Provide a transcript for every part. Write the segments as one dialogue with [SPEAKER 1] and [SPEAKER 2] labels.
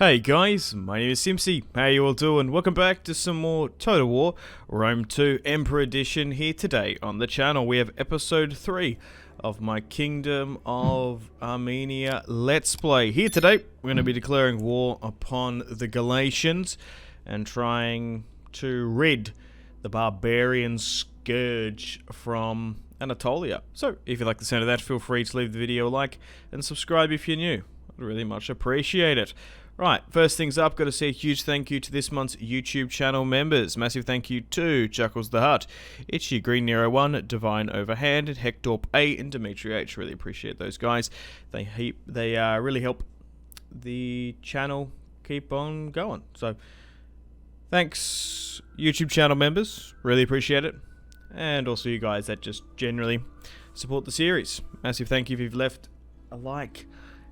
[SPEAKER 1] Hey guys, my name is Simpzy. How you all doing? Welcome back to some more Total War Rome 2 Emperor Edition here today on the channel. We have episode 3 of my Kingdom of Armenia Let's Play. Here today, we're going to be declaring war upon the Galatians and trying to rid the barbarian scourge from Anatolia. So, if you like the sound of that, feel free to leave the video a like and subscribe if you're new. I'd really much appreciate it. Right, first things up, got to say a huge thank you to this month's YouTube channel members. Massive thank you to Chuckles the Hut, Itchy Green Nero 1, Divine Overhand, Hectorp A, and Dimitri H. Really appreciate those guys. They really help the channel keep on going. So, thanks YouTube channel members, really appreciate it. And also you guys that just generally support the series. Massive thank you if you've left a like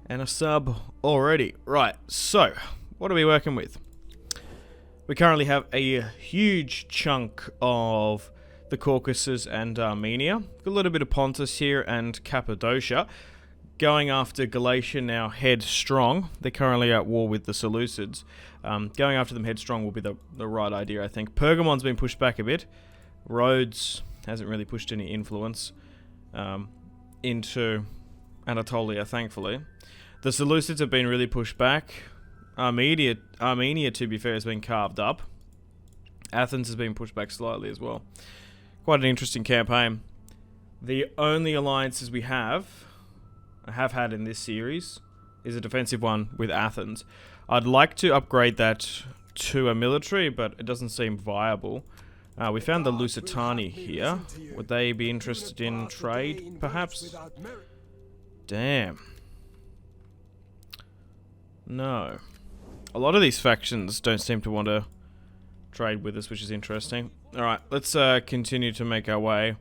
[SPEAKER 1] and a sub already. Right, so what are we working with? We currently have a huge chunk of the Caucasus and Armenia. Got a little bit of Pontus here and Cappadocia. Going after Galatia now headstrong. They're currently at war with the Seleucids. Going after them headstrong will be the right idea, I think. Pergamon's been pushed back a bit. Rhodes hasn't really pushed any influence into Anatolia, thankfully. The Seleucids have been really pushed back. Armenia, to be fair, has been carved up. Athens has been pushed back slightly as well. Quite an interesting campaign. The only alliances we have had in this series is a defensive one with Athens. I'd like to upgrade that to a military, but it doesn't seem viable. We found the Lusitani here. Would they be interested in trade, perhaps? Damn. No. A lot of these factions don't seem to want to trade with us, which is interesting. Alright, let's continue to make our way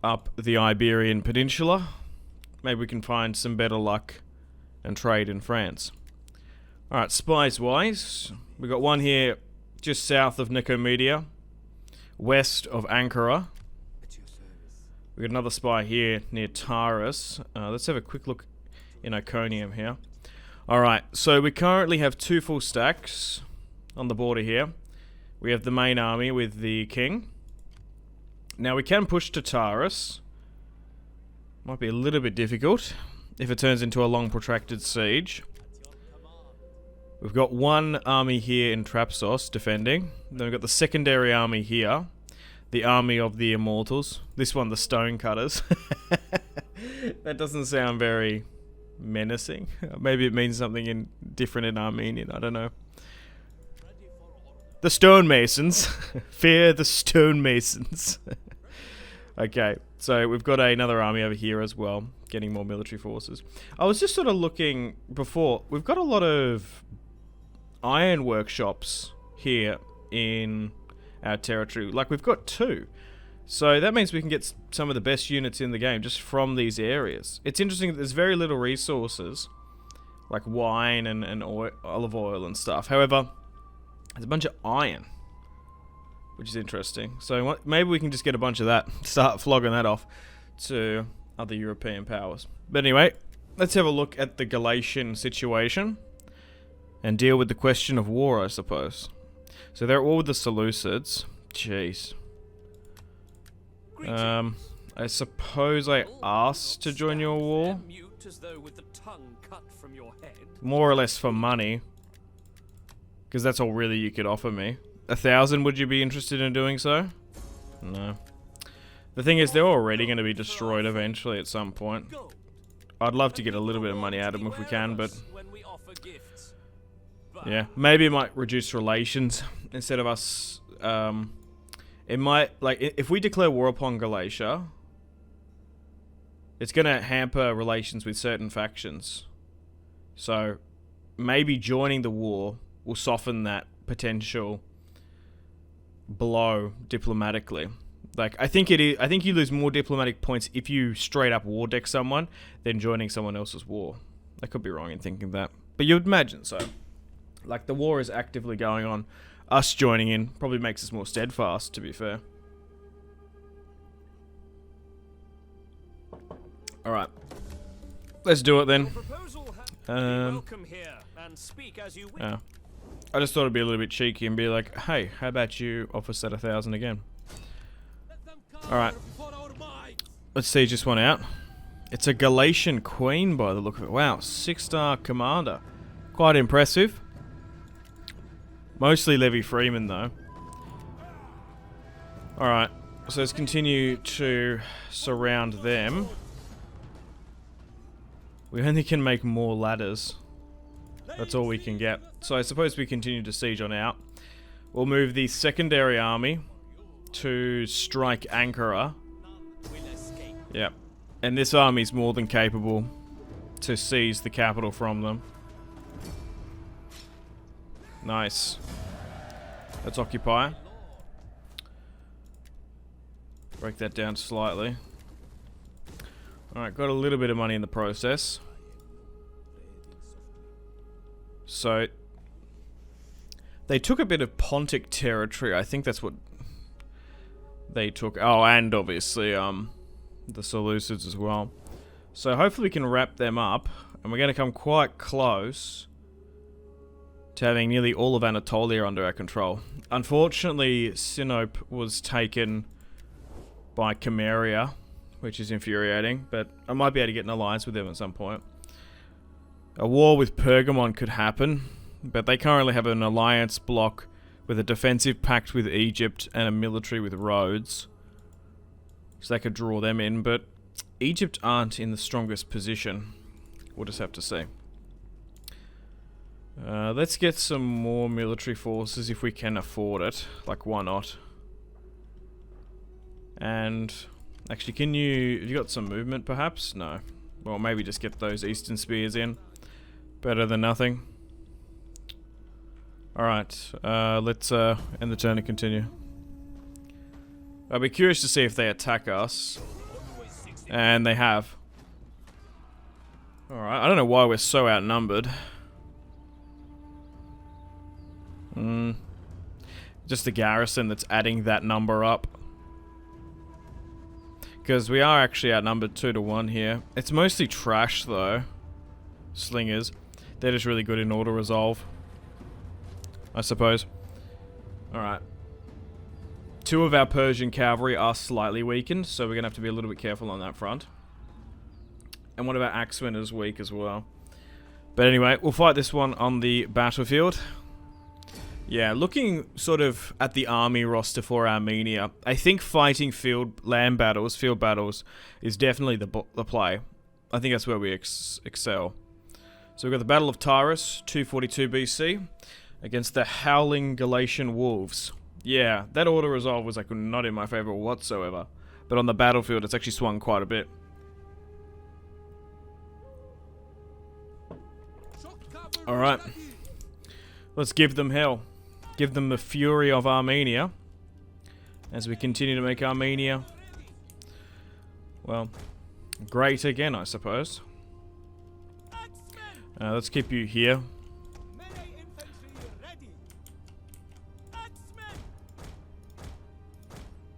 [SPEAKER 1] up the Iberian Peninsula. Maybe we can find some better luck and trade in France. Alright, spies-wise, we got one here just south of Nicomedia, west of Ankara. We got another spy here near Taurus. Let's have a quick look in Iconium here. Alright, so we currently have 2 full stacks on the border here. We have the main army with the king. Now we can push to Taurus. Might be a little bit difficult if it turns into a long protracted siege. We've got one army here in Trapsos defending. Then we've got the secondary army here. The army of the immortals. This one, the stonecutters. That doesn't sound very menacing. Maybe it means something different in Armenian, I don't know. The stonemasons. Fear the stonemasons. Okay, so we've got another army over here as well, getting more military forces. I was just sort of looking before, we've got a lot of iron workshops here in our territory. Like, we've got 2. So that means we can get some of the best units in the game just from these areas. It's interesting that there's very little resources, like wine and olive oil and stuff. However, there's a bunch of iron, which is interesting. So maybe we can just get a bunch of that, start flogging that off to other European powers. But anyway, let's have a look at the Galatian situation and deal with the question of war, I suppose. So they're all with the Seleucids. Jeez. I suppose I asked to join your war. More or less for money. Because that's all really you could offer me. 1,000, would you be interested in doing so? No. The thing is, they're already going to be destroyed eventually at some point. I'd love to get a little bit of money out of them if we can, but yeah, maybe it might reduce relations instead of us. It might, like, if we declare war upon Galatia, it's going to hamper relations with certain factions. So, maybe joining the war will soften that potential blow diplomatically. Like, I think you lose more diplomatic points if you straight up war deck someone than joining someone else's war. I could be wrong in thinking that, but you'd imagine so. Like, the war is actively going on. Us joining in probably makes us more steadfast, to be fair. Alright. Let's do it then.
[SPEAKER 2] And speak as you wish.
[SPEAKER 1] Yeah. I just thought it'd be a little bit cheeky and be like, hey, how about you offer set 1,000 again? Alright. Let's siege this one out. It's a Galatian queen by the look of it. Wow, 6-star commander. Quite impressive. Mostly Levy Freeman though. Alright, so let's continue to surround them. We only can make more ladders. That's all we can get. So I suppose we continue to siege on out. We'll move the secondary army to strike Ankara. Yep. And this army's more than capable to seize the capital from them. Nice. Let's occupy. Break that down slightly. Alright, got a little bit of money in the process. So, they took a bit of Pontic territory. I think that's what they took. Oh, and obviously, the Seleucids as well. So hopefully we can wrap them up. And we're going to come quite close to having nearly all of Anatolia under our control. Unfortunately, Sinope was taken by Chimeria, which is infuriating. But I might be able to get an alliance with them at some point. A war with Pergamon could happen, but they currently have an alliance block with a defensive pact with Egypt and a military with Rhodes. So they could draw them in, but Egypt aren't in the strongest position. We'll just have to see. Let's get some more military forces if we can afford it. Like, why not? And actually, have you got some movement perhaps? No. Well, maybe just get those Eastern Spears in. Better than nothing. Alright, let's end the turn and continue. I'll be curious to see if they attack us. And they have. Alright, I don't know why we're so outnumbered. Just the garrison that's adding that number up. Because we are actually outnumbered 2-1 here. It's mostly trash though. Slingers. They're just really good in auto-resolve, I suppose. Alright. 2 of our Persian cavalry are slightly weakened, so we're going to have to be a little bit careful on that front. And one of our axemen is weak as well. But anyway, we'll fight this one on the battlefield. Yeah, looking sort of at the army roster for Armenia, I think fighting field battles, is definitely the play. I think that's where we excel. So we've got the Battle of Tyrus, 242 BC, against the Howling Galatian Wolves. Yeah, that auto-resolve was like not in my favor whatsoever. But on the battlefield, it's actually swung quite a bit. Alright. Let's give them hell. Give them the fury of Armenia. As we continue to make Armenia, well, great again, I suppose. Let's keep you here.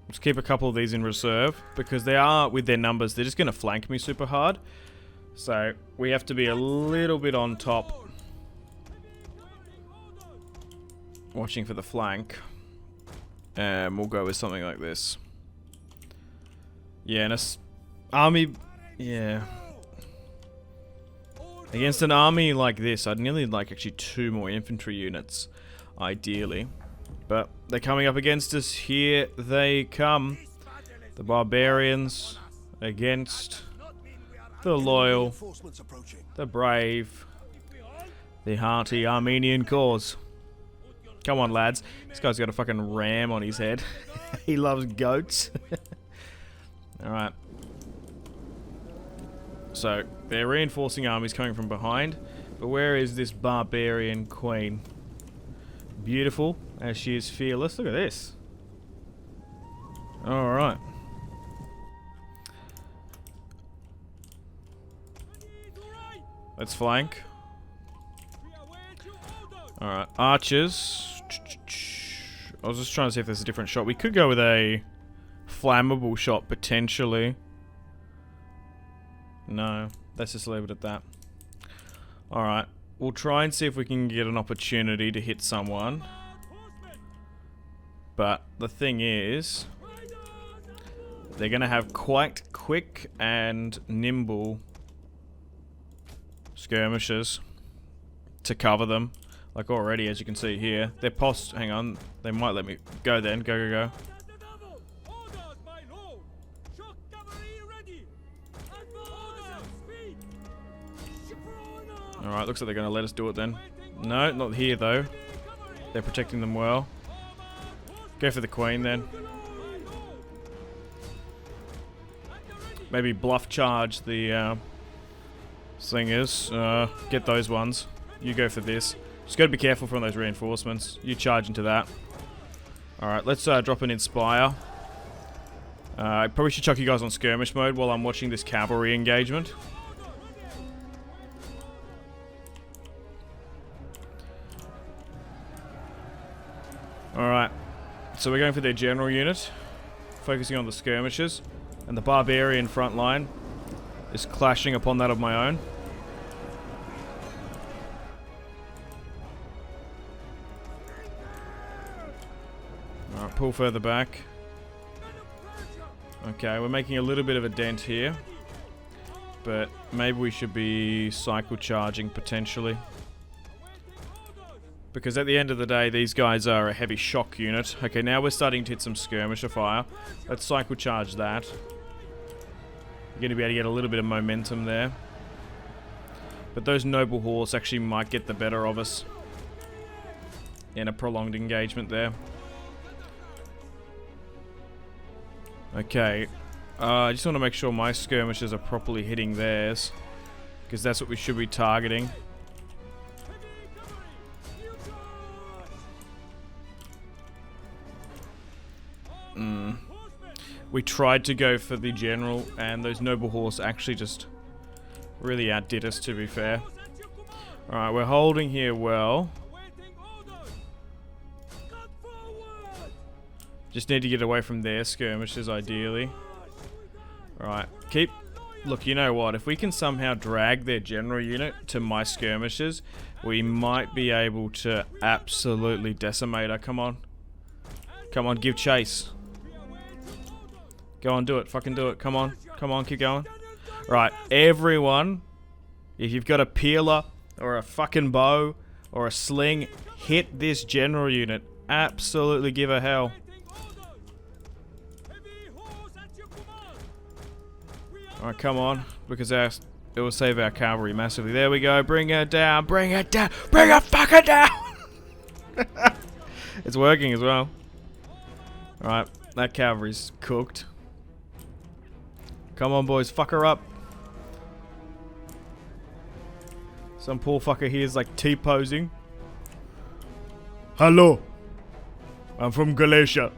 [SPEAKER 1] Let's keep a couple of these in reserve, because they are, with their numbers, they're just going to flank me super hard. So, we have to be a little bit on top. Watching for the flank. And we'll go with something like this. Yeah, and army... Yeah. Against an army like this, I'd nearly like actually 2 more infantry units, ideally. But they're coming up against us. Here they come. The barbarians against the loyal, the brave, the hearty Armenian cause. Come on, lads. This guy's got a fucking ram on his head. He loves goats. Alright. So, they're reinforcing armies coming from behind. But where is this barbarian queen? Beautiful, as she is fearless. Look at this. Alright. Let's flank. Alright, archers. I was just trying to see if there's a different shot. We could go with a flammable shot, potentially. No, let's just leave it at that. Alright, we'll try and see if we can get an opportunity to hit someone. But the thing is, they're going to have quite quick and nimble skirmishers to cover them. Like already, as you can see here. They're hang on. They might let me go then. Go. Alright, looks like they're going to let us do it then. No, not here though. They're protecting them well. Go for the queen then. Maybe bluff charge the slingers. Get those ones. You go for this. Just got to be careful from those reinforcements. You charge into that. Alright, let's drop an Inspire. I probably should chuck you guys on skirmish mode while I'm watching this cavalry engagement. Alright, so we're going for their general unit, focusing on the skirmishers, and the barbarian front line is clashing upon that of my own. Alright, pull further back. Okay, we're making a little bit of a dent here, but maybe we should be cycle charging potentially. Because at the end of the day, these guys are a heavy shock unit. Okay, now we're starting to hit some skirmisher fire. Let's cycle charge that. You're going to be able to get a little bit of momentum there. But those noble horse actually might get the better of us in a prolonged engagement there. Okay, I just want to make sure my skirmishers are properly hitting theirs, because that's what we should be targeting. We tried to go for the general, and those noble horse actually just really outdid us, to be fair. Alright, we're holding here well. Just need to get away from their skirmishers, ideally. Alright, look, you know what? If we can somehow drag their general unit to my skirmishers, we might be able to absolutely decimate her. Come on. Come on, give chase. Go on, do it. Fucking do it. Come on. Come on, keep going. Right, everyone, if you've got a peeler or a fucking bow or a sling, hit this general unit. Absolutely give her hell. Alright, come on. Because it will save our cavalry massively. There we go. Bring her down. Bring her down. Bring her fucking down. It's working as well. Alright, that cavalry's cooked. Come on, boys. Fuck her up. Some poor fucker here is like T-posing. Hello. I'm from Galatia.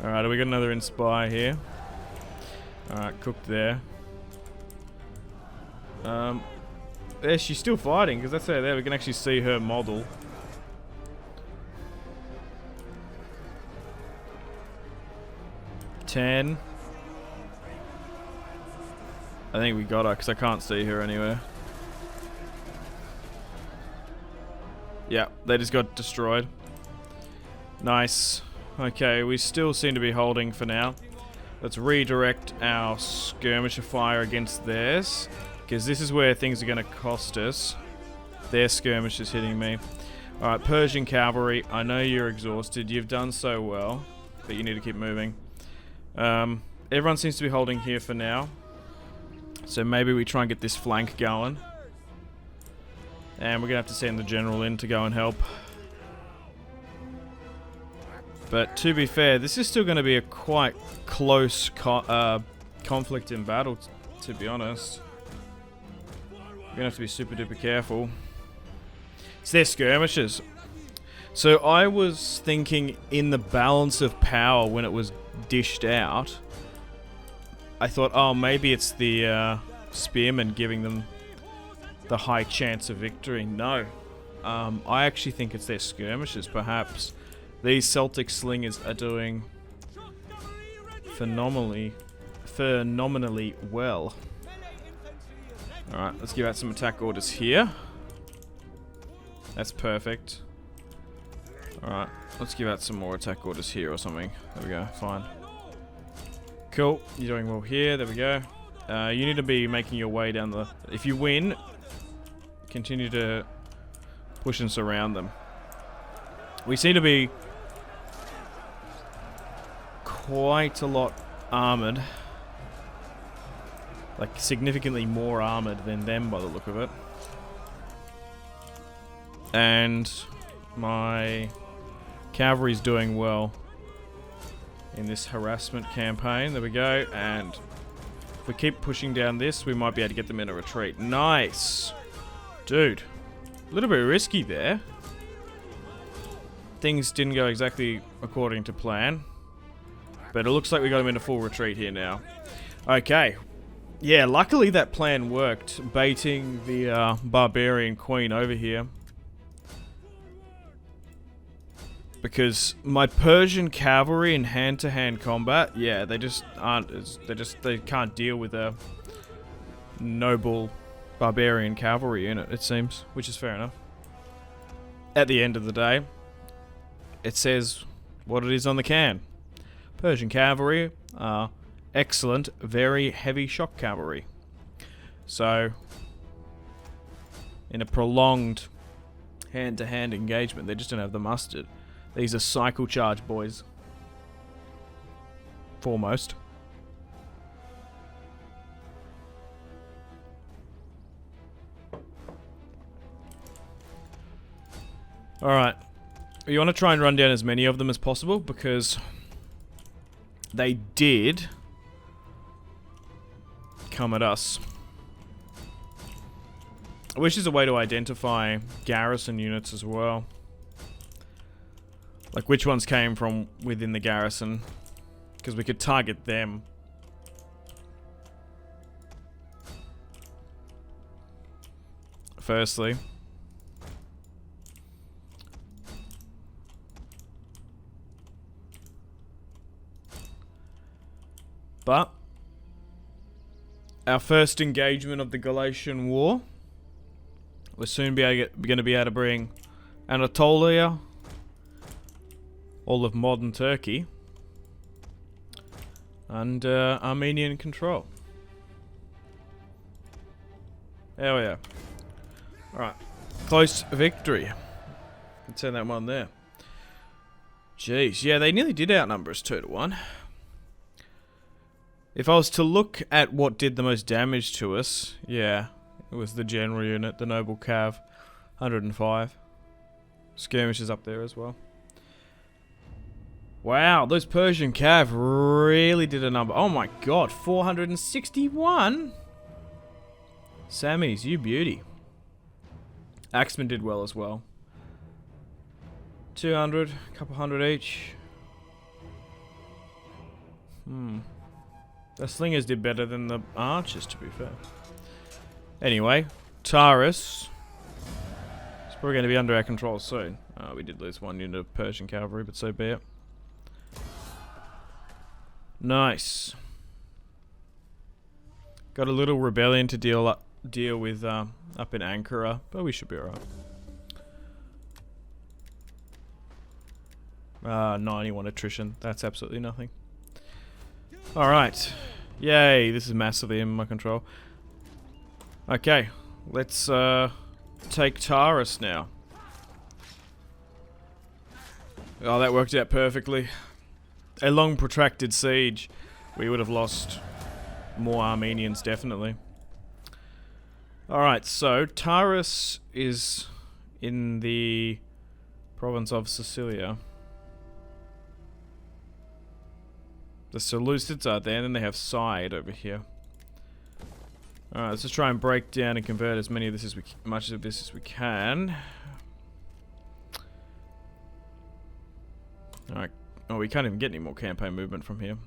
[SPEAKER 1] Alright, we got another Inspire here. Alright, cooked there. Yeah, she's still fighting, because that's her there. We can actually see her model. I think we got her, because I can't see her anywhere. Yeah, they just got destroyed. Nice. Okay, we still seem to be holding for now. Let's redirect our skirmisher fire against theirs, because this is where things are going to cost us. Their skirmish is hitting me. Alright, Persian cavalry, I know you're exhausted. You've done so well, but you need to keep moving. Everyone seems to be holding here for now. So maybe we try and get this flank going. And we're going to have to send the general in to go and help. But to be fair, this is still going to be a quite close conflict in battle, to be honest. We're going to have to be super duper careful. It's their skirmishers. So I was thinking in the balance of power when it was dished out, I thought, oh, maybe it's the spearmen giving them the high chance of victory. No. I actually think it's their skirmishers, perhaps. These Celtic slingers are doing phenomenally well. Alright, let's give out some attack orders here. That's perfect. Alright, let's give out some more attack orders here or something. There we go, fine. Cool, you're doing well here, there we go. You need to be making your way down the... If you win, continue to push and surround them. We seem to be quite a lot armoured. Like, significantly more armoured than them by the look of it. And my cavalry's doing well in this harassment campaign. There we go. And if we keep pushing down this, we might be able to get them in a retreat. Nice! Dude, a little bit risky there. Things didn't go exactly according to plan. But it looks like we got them in a full retreat here now. Okay. Yeah, luckily that plan worked. Baiting the barbarian queen over here. Because my Persian cavalry in hand-to-hand combat, yeah, they just aren't, they can't deal with a noble barbarian cavalry unit, it seems, which is fair enough. At the end of the day, it says what it is on the can. Persian cavalry are excellent, very heavy shock cavalry. So, in a prolonged hand-to-hand engagement, they just don't have the mustard. These are cycle charge boys. Foremost. Alright. You want to try and run down as many of them as possible, because they did come at us. I wish there's a way to identify garrison units as well. Like which ones came from within the garrison, because we could target them. Firstly. But our first engagement of the Galatian War, we'll soon be going to be able to bring Anatolia, all of modern Turkey, under Armenian control. Hell yeah. Alright. Close victory. Let's send that one there. Jeez. Yeah, they nearly did outnumber us 2-1. If I was to look at what did the most damage to us, yeah, it was the general unit, the noble cav, 105. Skirmish is up there as well. Wow, those Persian cav really did a number. Oh my god, 461? Sammy's, you beauty. Axeman did well as well. 200, a couple hundred each. The slingers did better than the archers, to be fair. Anyway, Taurus. It's probably going to be under our control soon. We did lose one unit of Persian cavalry, but so be it. Nice. Got a little rebellion to deal with up in Ankara, but we should be alright. 91 attrition. That's absolutely nothing. Alright. Yay, this is massively in my control. Okay, let's take Taurus now. Oh, that worked out perfectly. A long protracted siege. We would have lost more Armenians, definitely. Alright, so Taurus is in the province of Sicilia. The Seleucids are there, and then they have Side over here. Alright, let's just try and break down and convert as many of this as much of this as we can. Alright. Oh, we can't even get any more campaign movement from here.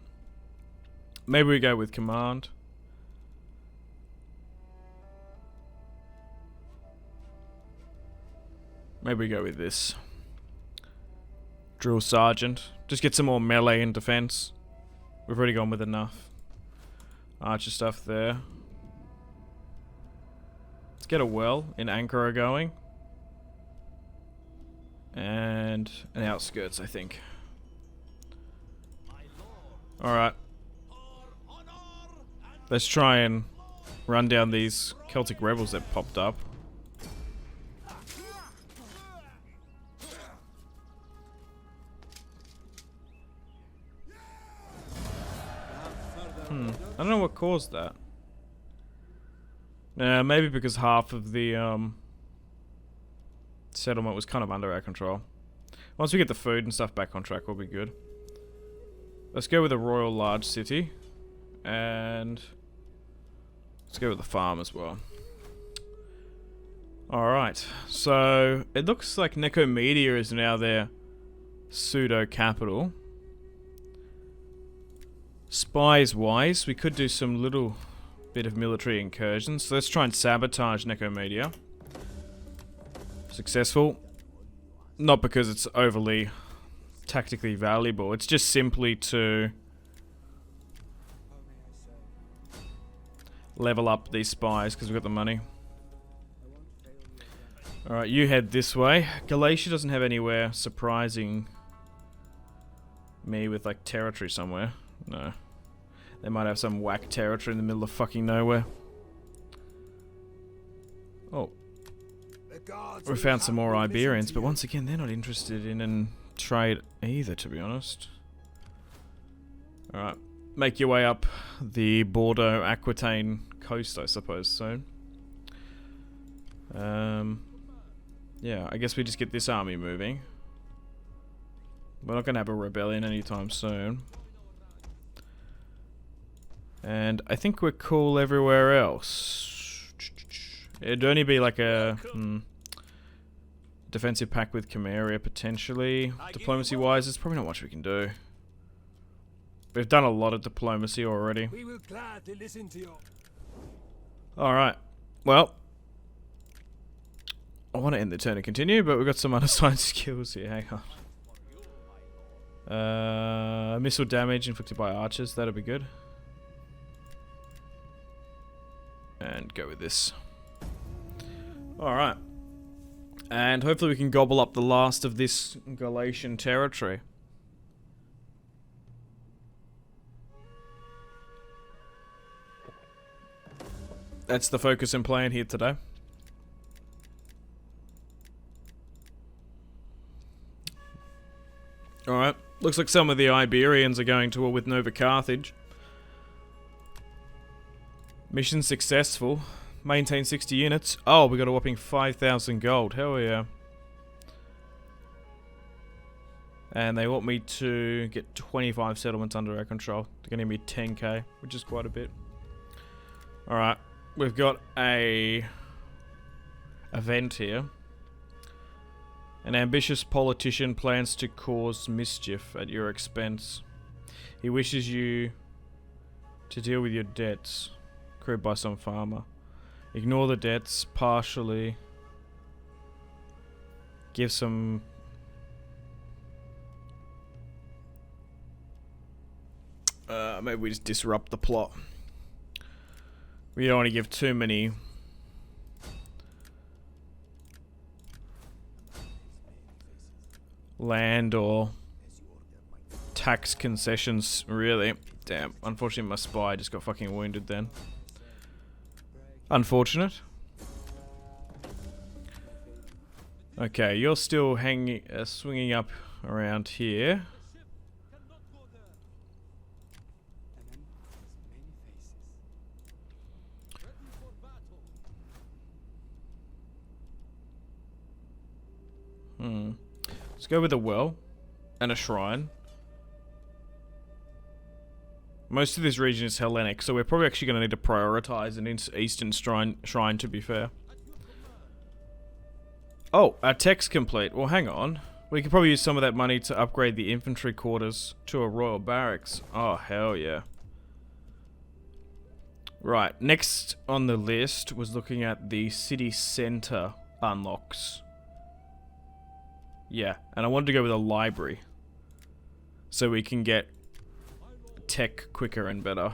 [SPEAKER 1] Maybe we go with command. Maybe we go with this. Drill sergeant. Just get some more melee and defense. We've already gone with enough archer stuff there. get a well in Ankara going. And an outskirts, I think. Alright. Let's try and run down these Celtic rebels that popped up. I don't know what caused that. Maybe because half of the settlement was kind of under our control. Once we get the food and stuff back on track, we'll be good. Let's go with a royal large city. And let's go with the farm as well. Alright, so it looks like Nicomedia is now their pseudo-capital. Spies-wise, we could do some little bit of military incursions. So let's try and sabotage Nicomedia. Successful. Not because it's overly tactically valuable. It's just simply to level up these spies because we've got the money. Alright, you head this way. Galatia doesn't have anywhere surprising me with like territory somewhere. No. They might have some whack territory in the middle of fucking nowhere. Oh. We found some more Iberians, but once again, they're not interested in trade either, to be honest. Alright. Make your way up the Bordeaux-Aquitaine coast, I suppose, soon. Yeah, I guess we just get this army moving. We're not going to have a rebellion anytime soon. And I think we're cool everywhere else. It'd only be like a defensive pact with Chimeria, potentially. Diplomacy-wise, there's probably not much we can do. We've done a lot of diplomacy already. Alright. Well. I want to end the turn and continue, but we've got some unassigned skills here. Hang on. Missile damage inflicted by archers. That'll be good. And go with this. Alright. And hopefully we can gobble up the last of this Galatian territory. That's the focus and plan here today. Alright. Looks like some of the Iberians are going to war with Nova Carthage. Mission successful. Maintain 60 units. Oh, we got a whopping 5,000 gold. Hell yeah. And they want me to get 25 settlements under our control. They're going to give me 10k, which is quite a bit. Alright. We've got a event here. An ambitious politician plans to cause mischief at your expense. He wishes you to deal with your debts accrued by some farmer. Ignore the debts partially. Give some... maybe we just disrupt the plot. We don't want to give too many land or tax concessions, really. Damn, unfortunately my spy just got fucking wounded then. Unfortunate. Okay, you're still hanging, swinging up around here. Let's go with a well and a shrine. Most of this region is Hellenic, so we're probably actually going to need to prioritize an eastern shrine, to be fair. Oh, our tech's complete. Well, hang on. We could probably use some of that money to upgrade the infantry quarters to a royal barracks. Oh, hell yeah. Right, next on the list was looking at the city center unlocks. Yeah, and I wanted to go with a library. So we can get tech quicker and better.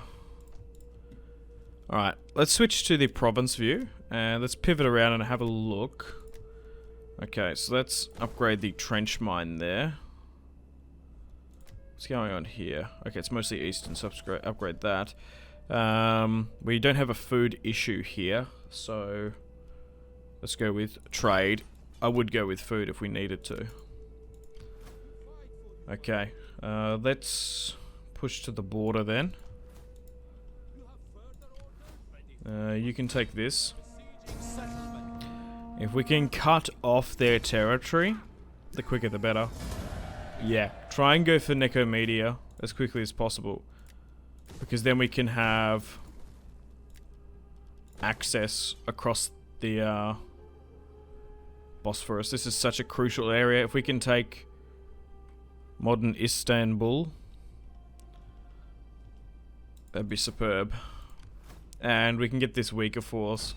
[SPEAKER 1] Alright, let's switch to the province view And let's pivot around and have a look. Okay, so let's upgrade the trench mine there. What's going on here? Okay, it's mostly eastern, so upgrade that. We don't have a food issue here, so let's go with trade. I would go with food if we needed to. Okay, let's push to the border then. You can take this. If we can cut off their territory, the quicker the better. Yeah, try and go for Nicomedia as quickly as possible. Because then we can have access across the Bosphorus. This is such a crucial area. If we can take modern Istanbul, that'd be superb. And we can get this weaker force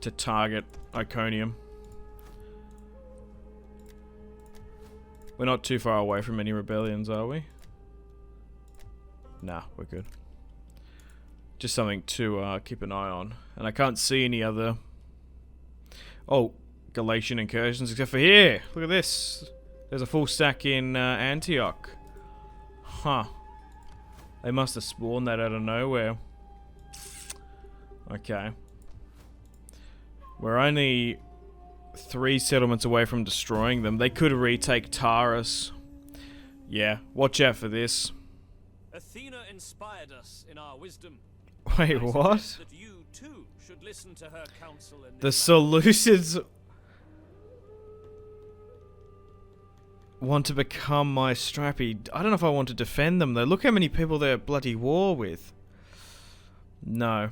[SPEAKER 1] to target Iconium. We're not too far away from any rebellions, are we? Nah, we're good. Just something to keep an eye on. And I can't see any other... Oh, Galatian incursions, except for here! Look at this! There's a full stack in Antioch. Huh. They must have spawned that out of nowhere. Okay. We're only 3 settlements away from destroying them. They could retake Taurus. Yeah, watch out for this.
[SPEAKER 2] Athena inspired us in our wisdom.
[SPEAKER 1] Wait, what?
[SPEAKER 2] That you too should listen to her counsel in
[SPEAKER 1] The
[SPEAKER 2] this matter.
[SPEAKER 1] Seleucids want to become my strappy. I don't know if I want to defend them though. Look how many people they're at bloody war with. No.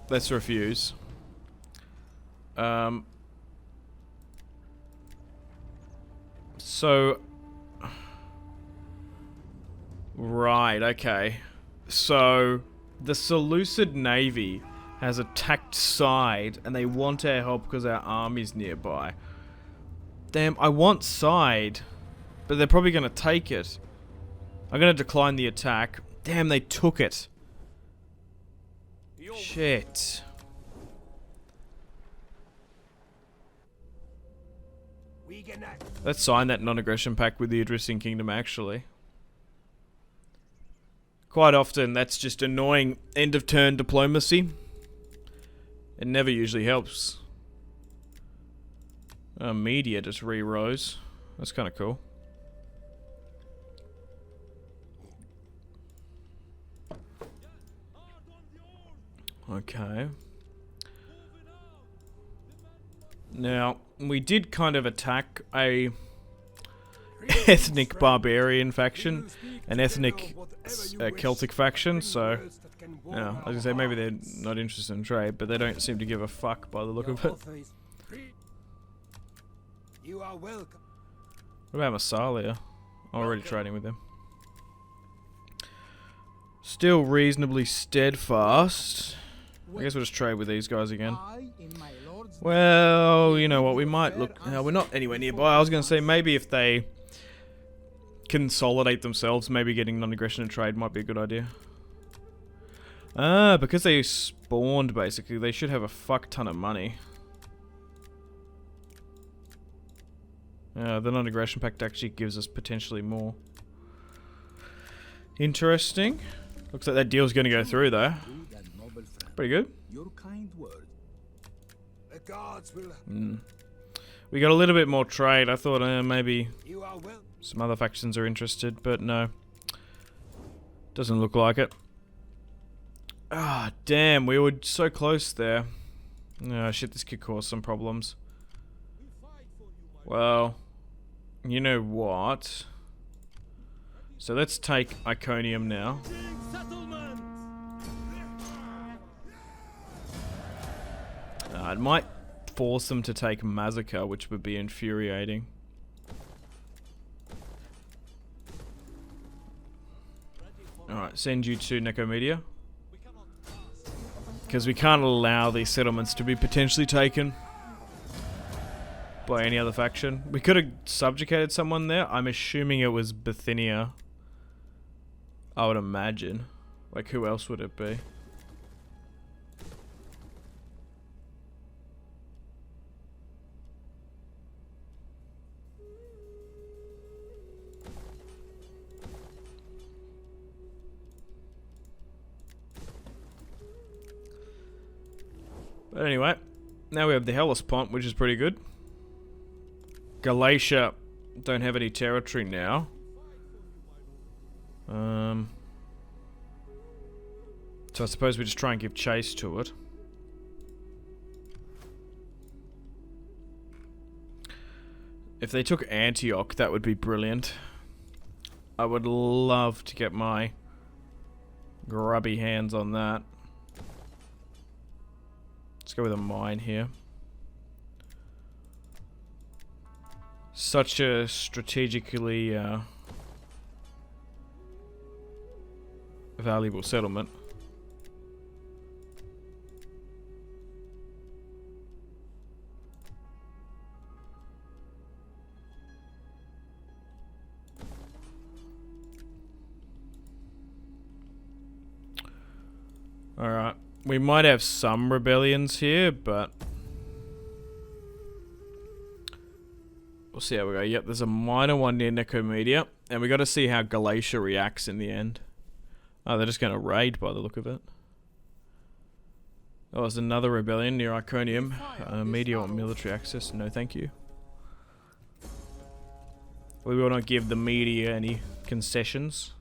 [SPEAKER 1] Let's refuse. So... Right, okay. So, the Seleucid Navy has attacked Side, and they want our help because our army's nearby. Damn, I want Side, but they're probably going to take it. I'm going to decline the attack. Damn, they took it. Shit. Let's sign that non-aggression pact with the Idrisan Kingdom, actually. Quite often, that's just annoying end-of-turn diplomacy. It never usually helps. Media just re-rose. That's kind of cool. Okay. Now, we did kind of attack a ethnic barbarian faction, an ethnic Celtic faction, so yeah, I was gonna say maybe they're not interested in trade, but they don't seem to give a fuck by the look of it.
[SPEAKER 3] You are welcome.
[SPEAKER 1] What about Massalia? I'm already trading with them. Still reasonably steadfast. I guess we'll just trade with these guys again. Well, you know what, we might look... No, we're not anywhere nearby. I was going to say, maybe if they consolidate themselves, maybe getting non-aggression and trade might be a good idea. Ah, because they spawned, basically, they should have a fuck ton of money. The non-aggression pact actually gives us potentially more. Interesting. Looks like that deal's going to go through, though. Pretty good.
[SPEAKER 3] Your kind word. The gods will...
[SPEAKER 1] We got a little bit more trade. I thought maybe
[SPEAKER 3] You are well.
[SPEAKER 1] some other factions are interested, but no. Doesn't look like it. Ah, damn, we were so close there. Oh shit, this could cause some problems. Well, you know what? So let's take Iconium now. It might force them to take Massacre, which would be infuriating. Alright, send you to Nicomedia. Because we can't allow these settlements to be potentially taken by any other faction. We could have subjugated someone there. I'm assuming it was Bithynia. I would imagine. Like, who else would it be? But anyway, now we have the Hellespont, which is pretty good. Galatia don't have any territory now. So I suppose we just try and give chase to it. If they took Antioch, that would be brilliant. I would love to get my grubby hands on that. Let's go with a mine here. Such a strategically valuable settlement. Alright, we might have some rebellions here, but we'll see how we go. Yep, there's a minor one near Nicomedia, and we got to see how Galatia reacts in the end. Oh, they're just going to raid by the look of it. Oh, there's another rebellion near Iconium. Media or military access? No, thank you. We will not give the media any concessions.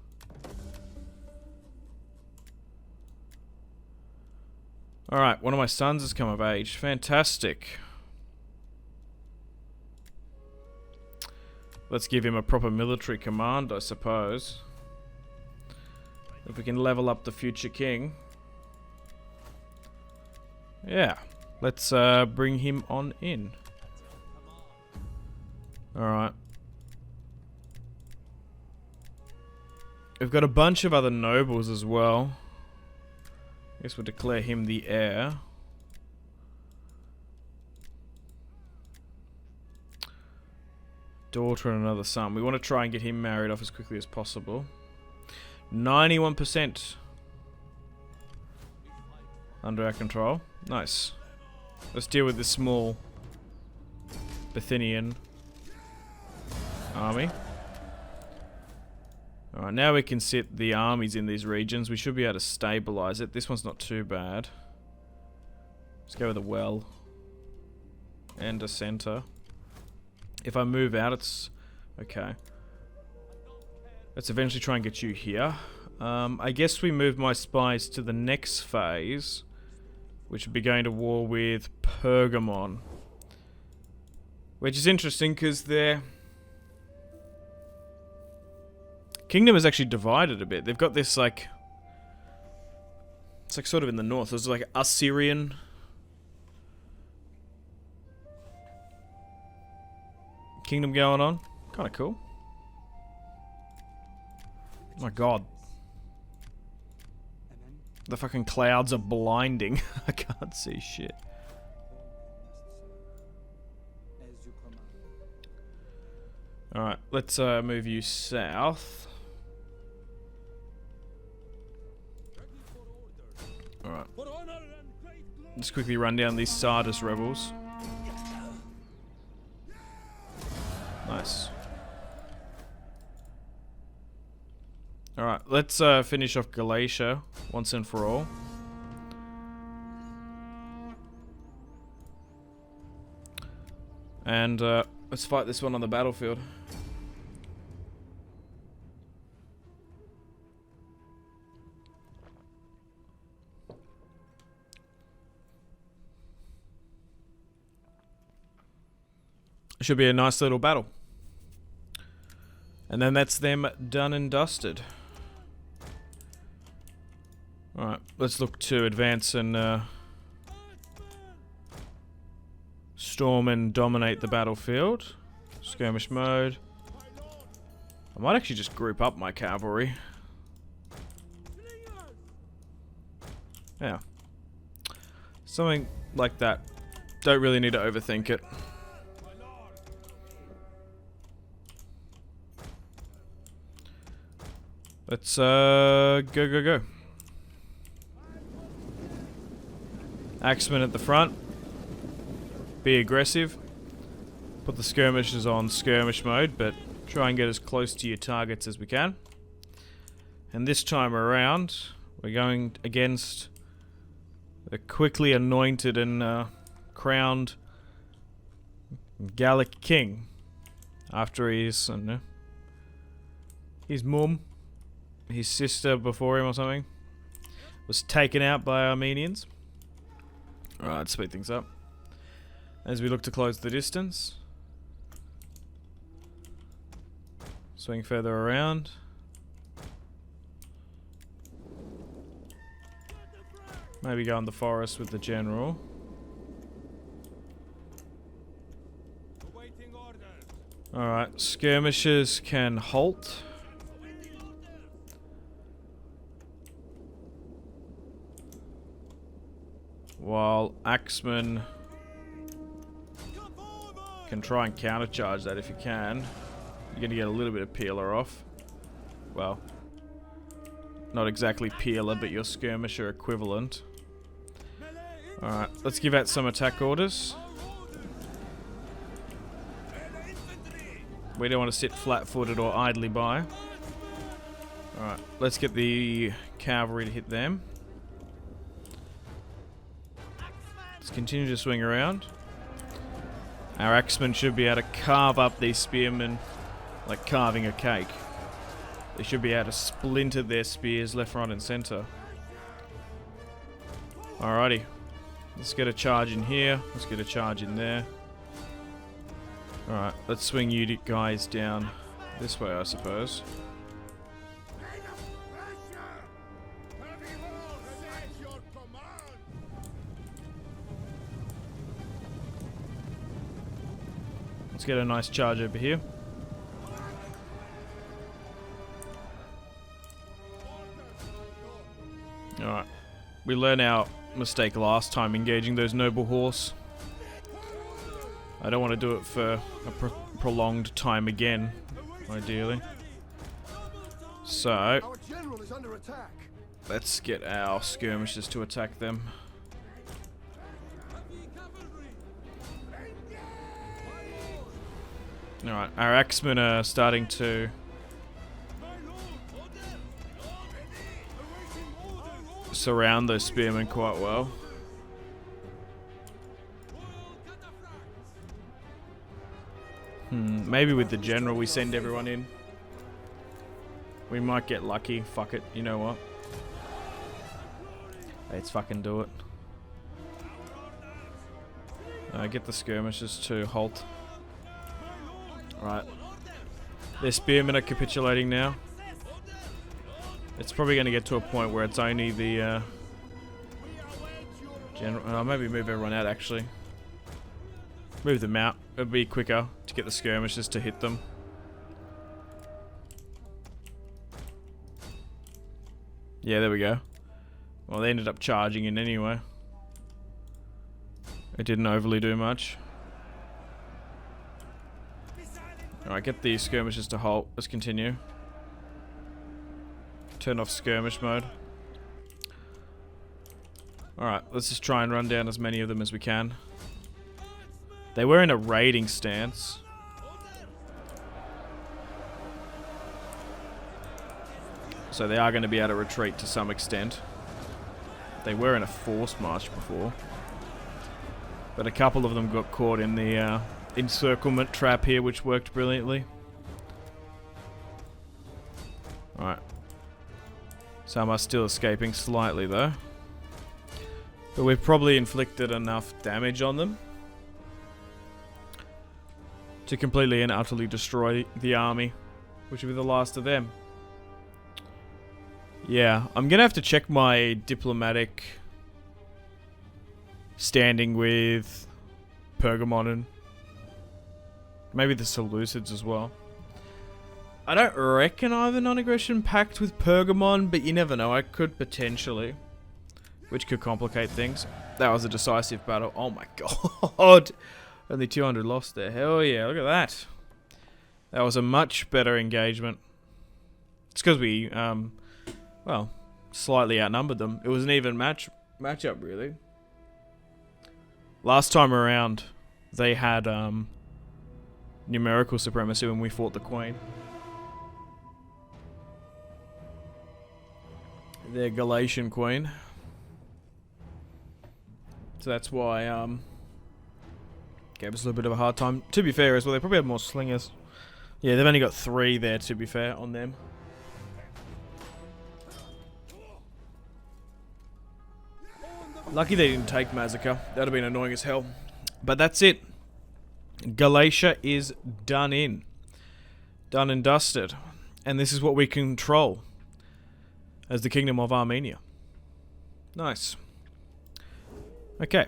[SPEAKER 1] Alright, one of my sons has come of age. Fantastic. Let's give him a proper military command, I suppose. If we can level up the future king. Yeah. Let's bring him on in. Alright. We've got a bunch of other nobles as well. I guess we'll declare him the heir. Daughter and another son. We want to try and get him married off as quickly as possible. 91% under our control. Nice. Let's deal with this small Bithynian army. Alright, now we can sit the armies in these regions. We should be able to stabilize it. This one's not too bad. Let's go with a well. And a center. If I move out, it's okay. Let's eventually try and get you here. I guess we move my spies to the next phase, which would be going to war with Pergamon. Which is interesting because their kingdom is actually divided a bit. They've got this like, it's like sort of in the north. There's like Assyrian kingdom going on. Kind of cool. Oh my god. The fucking clouds are blinding. I can't see shit. Alright, let's move you south. Alright. Just quickly run down these Sardis rebels. Nice. Alright, let's finish off Galatia once and for all. And let's fight this one on the battlefield. It should be a nice little battle. And then that's them done and dusted. Alright, let's look to advance and storm and dominate the battlefield. Skirmish mode. I might actually just group up my cavalry. Yeah. Something like that. Don't really need to overthink it. Let's go. Axemen at the front. Be aggressive. Put the skirmishers on skirmish mode, but try and get as close to your targets as we can. And this time around, we're going against The quickly anointed and crowned Gallic king after his, I don't know, his mum, his sister before him or something, was taken out by Armenians. Alright, let's speed things up. As we look to close the distance. Swing further around. Maybe go in the forest with the general. Alright, skirmishers can halt. While axemen can try and countercharge that if you can. You're gonna get a little bit of peeler off. Well, not exactly peeler, but your skirmisher equivalent. Alright, let's give out some attack orders. We don't want to sit flat-footed or idly by. Alright, let's get the cavalry to hit them. Let's continue to swing around. Our axemen should be able to carve up these spearmen like carving a cake. They should be able to splinter their spears left, right, and center. Alrighty. Let's get a charge in here. Let's get a charge in there. Alright, let's swing you guys down this way, I suppose. Let's get a nice charge over here. Alright. We learned our mistake last time engaging those noble horse. I don't want to do it for a prolonged time again, ideally. So,
[SPEAKER 3] Our general is under attack.
[SPEAKER 1] let's get our skirmishers to attack them. Alright, our axemen are starting to surround those spearmen quite well. Maybe with the general we send everyone in. We might get lucky. Fuck it, you know what? Let's fucking do it. Get the skirmishers to halt. Right. Their spearmen are capitulating now. It's probably going to get to a point where it's only the general. Maybe move everyone out actually. Move them out. It'll be quicker to get the skirmishers to hit them. Yeah, there we go. Well, they ended up charging in anyway. It didn't overly do much. Alright, get the skirmishers to halt. Let's continue. Turn off skirmish mode. Alright, let's just try and run down as many of them as we can. They were in a raiding stance. So they are going to be able to retreat to some extent. They were in a forced march before. But a couple of them got caught in the encirclement trap here, which worked brilliantly. Alright. Some are still escaping slightly though. But we've probably inflicted enough damage on them to completely and utterly destroy the army, which will be the last of them. Yeah, I'm gonna have to check my diplomatic standing with Pergamon and maybe the Seleucids as well. I don't reckon I have a non-aggression pact with Pergamon, but you never know, I could potentially. Which could complicate things. That was a decisive battle. Oh my god! Only 200 lost there. Hell yeah, look at that. That was a much better engagement. It's because we, well, slightly outnumbered them. It was an even matchup, really. Last time around, they had numerical supremacy when we fought the Queen. Their Galatian Queen. So that's why gave us a little bit of a hard time. To be fair as well, they probably have more slingers. Yeah, they've only got 3 there, to be fair, on them. Lucky they didn't take Massacre. That would have been annoying as hell. But that's it. Galatia is done in. Done and dusted. And this is what we control as the Kingdom of Armenia. Nice. Okay.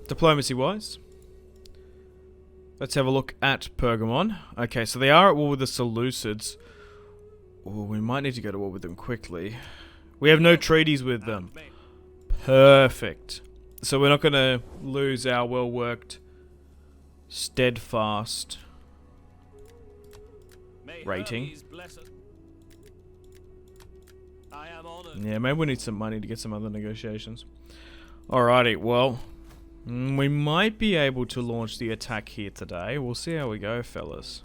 [SPEAKER 1] Diplomacy-wise, let's have a look at Pergamon. Okay, so they are at war with the Seleucids. Oh, we might need to go to war with them quickly. We have no treaties with them. Perfect. So we're not going to lose our well-worked, steadfast rating. Yeah, maybe we need some money to get some other negotiations. Alrighty, well, we might be able to launch the attack here today. We'll see how we go, fellas.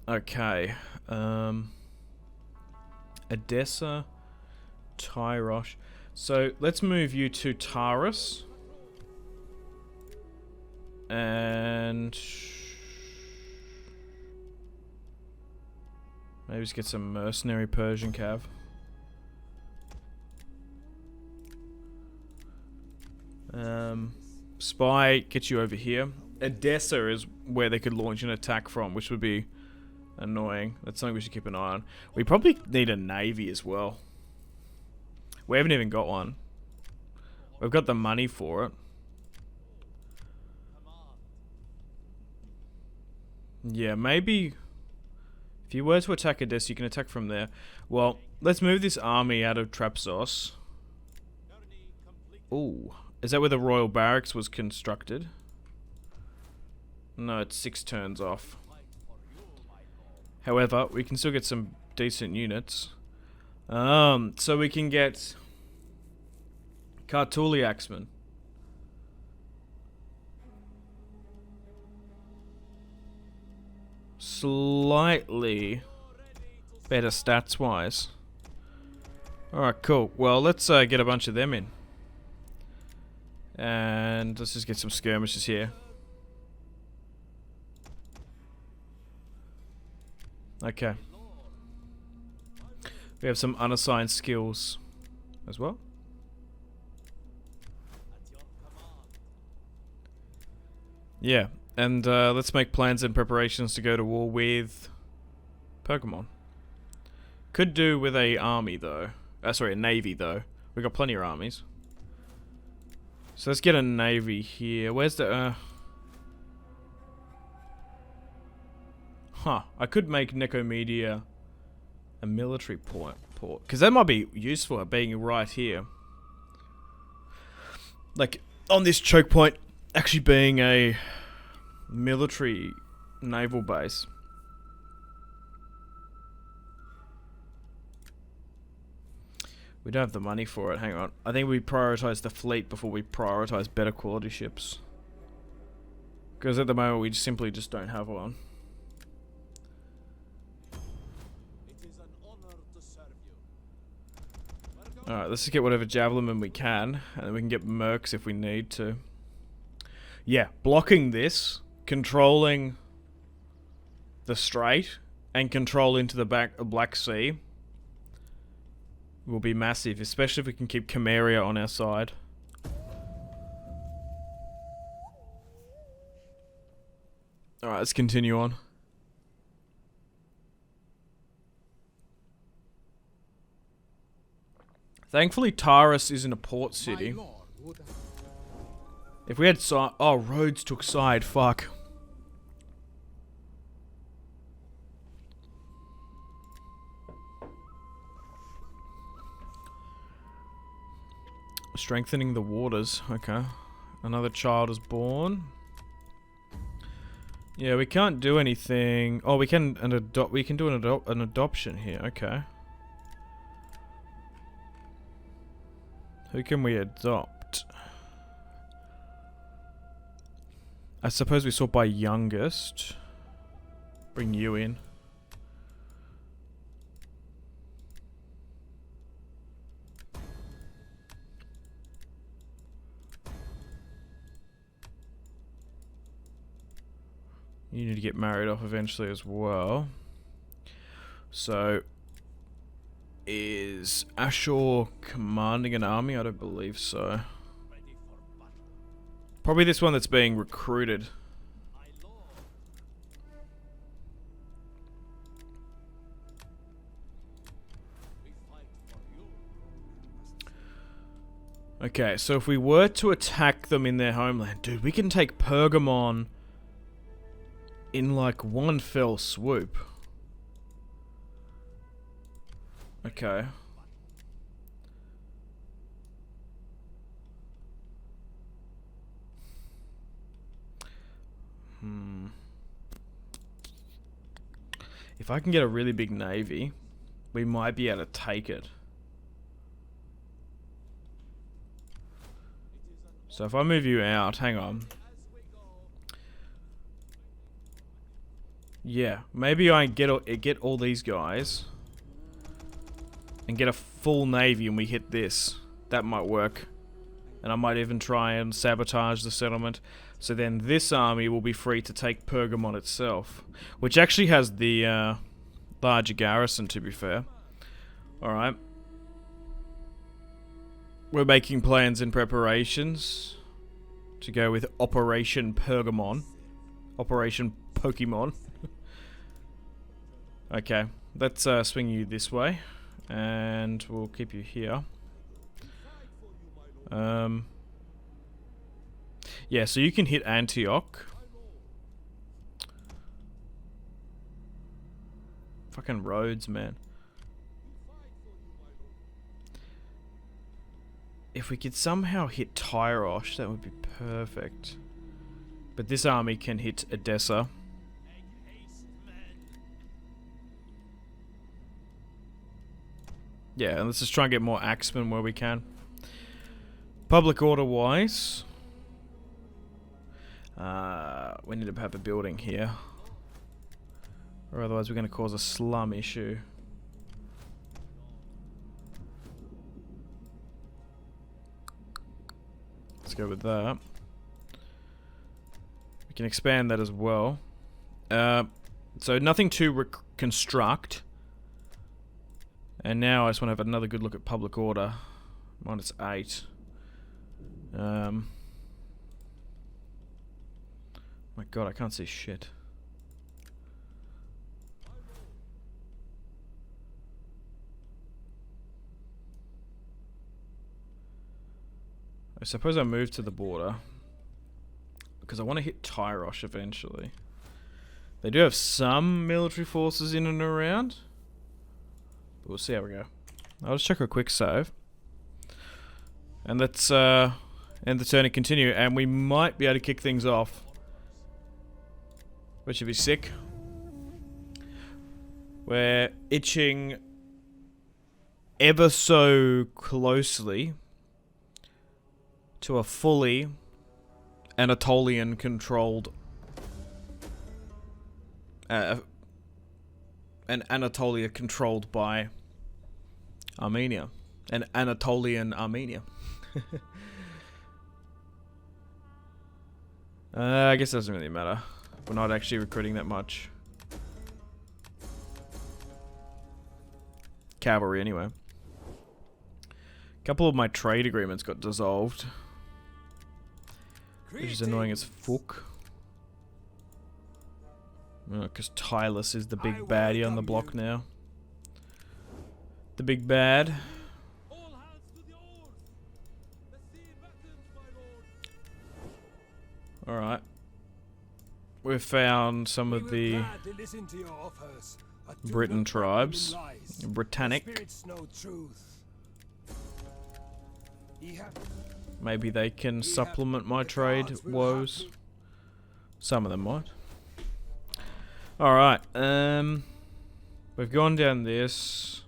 [SPEAKER 1] Okay, Edessa, Tyrosh. So let's move you to Taurus. And maybe just get some mercenary Persian cav. Spy, get you over here. Edessa is where they could launch an attack from, which would be annoying. That's something we should keep an eye on. We probably need a navy as well. We haven't even got one. We've got the money for it. Yeah, maybe if you were to attack Edessa, you can attack from there. Well, let's move this army out of Trapsos. Ooh. Is that where the Royal Barracks was constructed? No, it's 6 turns off. However, we can still get some decent units. So we can get Kartuliaxman. Slightly better stats wise. Alright, cool. Well, let's get a bunch of them in. And let's just get some skirmishes here. Okay. We have some unassigned skills as well. Yeah, and let's make plans and preparations to go to war with Pergamon. Could do with a army though. Sorry, a navy though. We've got plenty of armies. So let's get a navy here. Where's the I could make Nicomedia a military port. Because that might be useful being right here. Like, on this choke point, actually being a military naval base. We don't have the money for it. Hang on. I think we prioritize the fleet before we prioritize better quality ships. Because at the moment we simply just don't have one. Alright, let's just get whatever javelin we can, and then we can get mercs if we need to. Yeah, blocking this, controlling the Strait, and control into the Black Sea will be massive, especially if we can keep Chimeria on our side. Alright, let's continue on. Thankfully, Taurus isn't a port city. If we had side... Oh, Rhodes took side. Fuck. Strengthening the waters. Okay. Another child is born. Yeah, we can't do anything. Oh, we can we can do an adoption here. Okay. Who can we adopt? I suppose we sort by youngest. Bring you in. You need to get married off eventually as well. So, is Ashur commanding an army? I don't believe so. Probably this one that's being recruited. Okay, so if we were to attack them in their homeland, dude, we can take Pergamon in like one fell swoop. Okay. If I can get a really big navy, we might be able to take it. So if I move you out, hang on. Yeah, maybe I get all these guys and get a full navy and we hit this. That might work. And I might even try and sabotage the settlement. So then this army will be free to take Pergamon itself. Which actually has the larger garrison, to be fair. Alright. We're making plans and preparations to go with Operation Pergamon. Operation Pokemon. Okay, let's swing you this way. And we'll keep you here. Yeah, so you can hit Antioch. Fucking roads, man. If we could somehow hit Tyrosh, that would be perfect. But this army can hit Edessa. Yeah, and let's just try and get more axemen where we can. Public order wise, we need to have a building here, or otherwise we're going to cause a slum issue. Let's go with that. We can expand that as well. So nothing to reconstruct. And now I just want to have another good look at public order. -8. My god, I can't see shit. I suppose I move to the border because I want to hit Tyrosh eventually. They do have some military forces in and around, but we'll see how we go. I'll just check a quick save, and let's end the turn and continue, and we might be able to kick things off, which would be sick. We're itching ever so closely to a fully Anatolian controlled and Anatolia controlled by Armenia. An Anatolian Armenia. I guess it doesn't really matter. We're not actually recruiting that much cavalry anyway. A couple of my trade agreements got dissolved, which is annoying as fuck. Because Tylus is the big baddie on the block now. The big bad. Alright. We've found some of the Britain tribes. Britannic. Maybe they can supplement my trade woes. Some of them might. Alright, we've gone down this.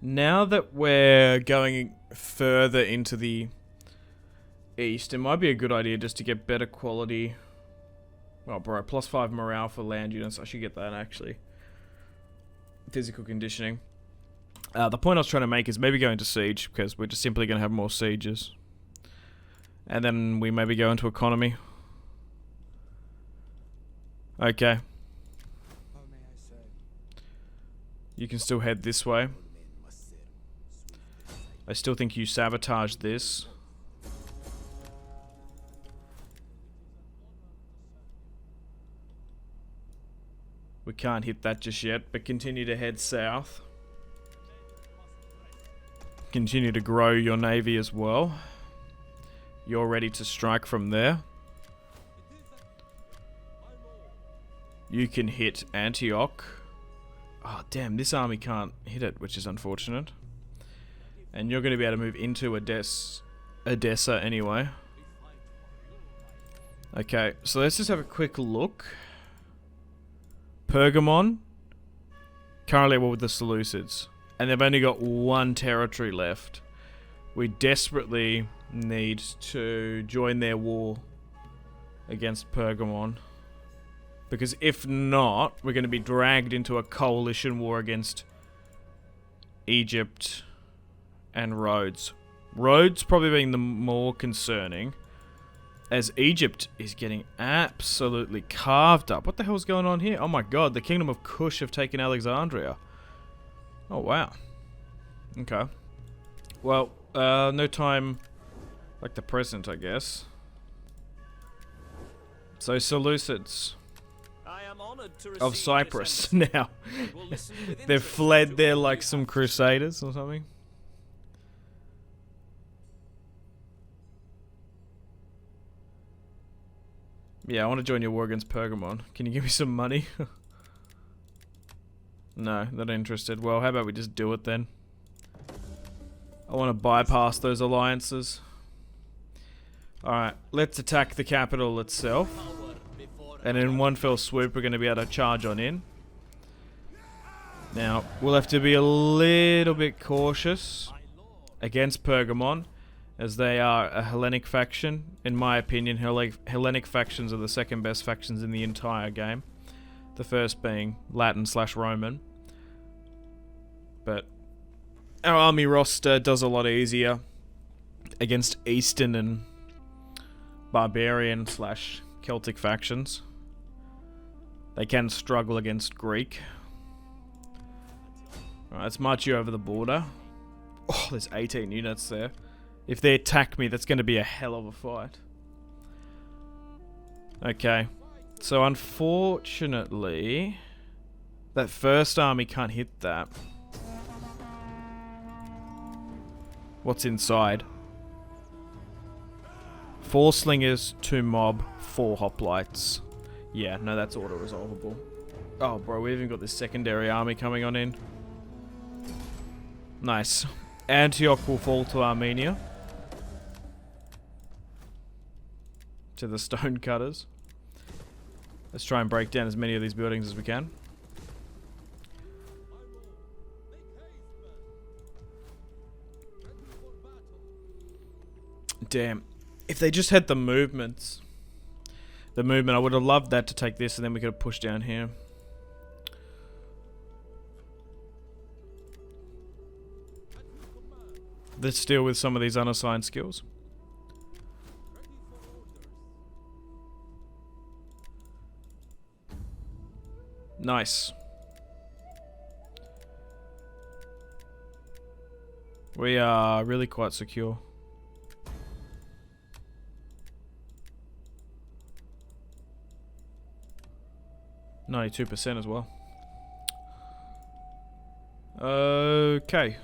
[SPEAKER 1] Now that we're going further into the east, it might be a good idea just to get better quality. Oh bro, +5 morale for land units. I should get that actually. Physical conditioning. The point I was trying to make is maybe go into siege, because we're just simply going to have more sieges. And then we maybe go into economy. Okay.
[SPEAKER 3] How may I say?
[SPEAKER 1] You can still head this way. I still think you sabotaged this. We can't hit that just yet, but continue to head south. Continue to grow your navy as well. You're ready to strike from there. You can hit Antioch. Oh, damn, this army can't hit it, which is unfortunate. And you're going to be able to move into Edessa anyway. Okay, so let's just have a quick look. Pergamon. Currently we're with the Seleucids. And they've only got one territory left. We desperately need to join their war against Pergamon. Because if not, we're going to be dragged into a coalition war against Egypt and Rhodes. Rhodes probably being the more concerning, as Egypt is getting absolutely carved up. What the hell's going on here? Oh my god, the Kingdom of Kush have taken Alexandria. Oh wow. Okay. Well, no time like the present, I guess. So Seleucids of Cyprus now. They've fled there like some crusaders or something. Yeah, I want to join your war against Pergamon. Can you give me some money? No, not interested. Well, how about we just do it then? I want to bypass those alliances. Alright, let's attack the capital itself. And in one fell swoop, we're going to be able to charge on in. Now, we'll have to be a little bit cautious against Pergamon, as they are a Hellenic faction. In my opinion, Hellenic factions are the second best factions in the entire game. The first being Latin/Roman. But our army roster does a lot easier against Eastern and Barbarian/Celtic factions. They can struggle against Greek. Alright, let's march you over the border. Oh, there's 18 units there. If they attack me, that's going to be a hell of a fight. Okay. So unfortunately, that first army can't hit that. What's inside? 4 slingers, 2 mob, 4 hoplites. Yeah, no, that's auto-resolvable. Oh, bro, we even got this secondary army coming on in. Nice. Antioch will fall to Armenia. To the stone cutters. Let's try and break down as many of these buildings as we can. Damn. If they just had the movements. The movement, I would have loved that to take this and then we could have pushed down here. Let's deal with some of these unassigned skills. Nice. We are really quite secure. %, as well. Okay.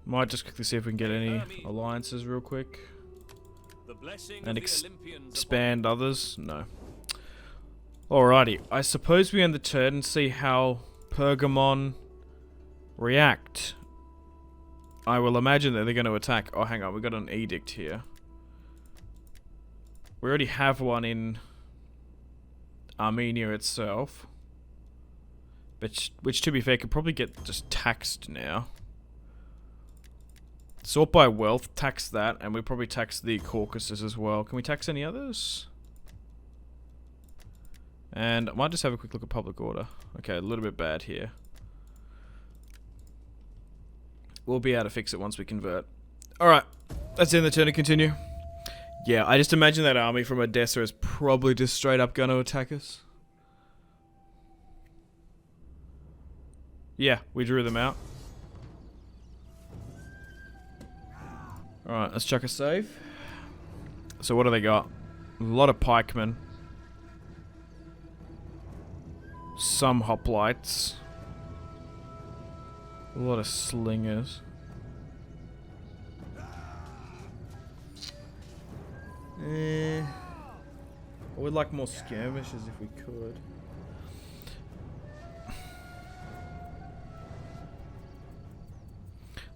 [SPEAKER 1] Might just quickly see if we can get any alliances real quick. And expand others? No. Alrighty. I suppose we end the turn and see how Pergamon react. I will imagine that they're going to attack. Oh, hang on. We got an edict here. We already have one in Armenia itself. Which, to be fair, could probably get just taxed now. Sort by wealth, tax that, and we probably tax the Caucasus as well. Can we tax any others? And I might just have a quick look at public order. Okay, a little bit bad here. We'll be able to fix it once we convert. Alright, let's end the turn and continue. Yeah, I just imagine that army from Odessa is probably just straight up going to attack us. Yeah, we drew them out. Alright, let's chuck a save. So what do they got? A lot of pikemen. Some hoplites. A lot of slingers. I would like more skirmishes if we could.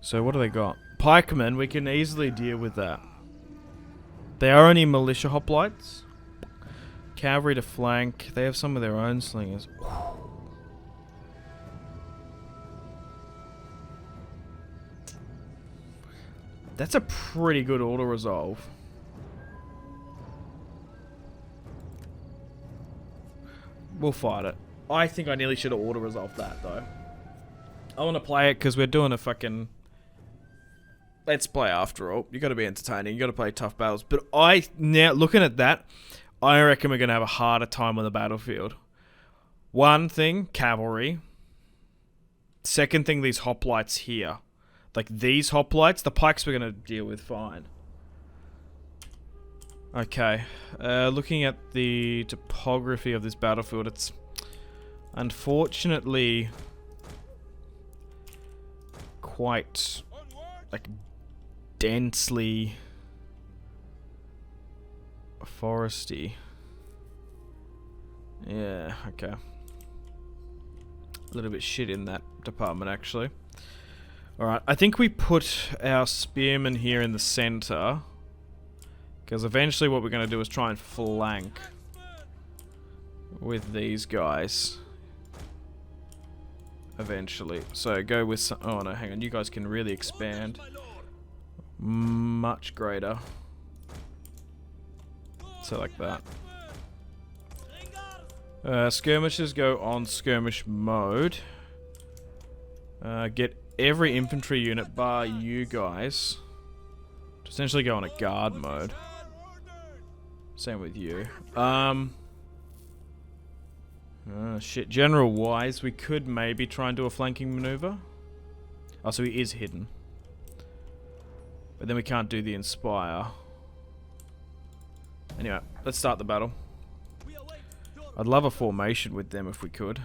[SPEAKER 1] So what do they got? Pikemen, we can easily deal with that. They are only militia hoplites. Cavalry to flank. They have some of their own slingers. That's a pretty good auto-resolve. We'll fight it. I think I nearly should have auto-resolved that, though. I want to play it because we're doing a fucking... Let's play after all. You got to be entertaining. You got to play tough battles. But now looking at that, I reckon we're going to have a harder time on the battlefield. One thing, cavalry. Second thing, these hoplites here. Like these hoplites, the pikes we're going to deal with fine. Okay. Looking at the topography of this battlefield, it's unfortunately quite like densely foresty. Yeah, okay. A little bit shit in that department, actually. Alright, I think we put our spearmen here in the center. Because eventually what we're going to do is try and flank with these guys. Eventually. So go with some... Oh no, hang on. You guys can really expand. Much greater. So like that. Skirmishers go on skirmish mode. Get every infantry unit bar you guys to essentially go on a guard mode. Same with you. Shit. General wise, we could maybe try and do a flanking maneuver. Oh, so he is hidden. But then we can't do the inspire. Anyway, let's start the battle. I'd love a formation with them if we could.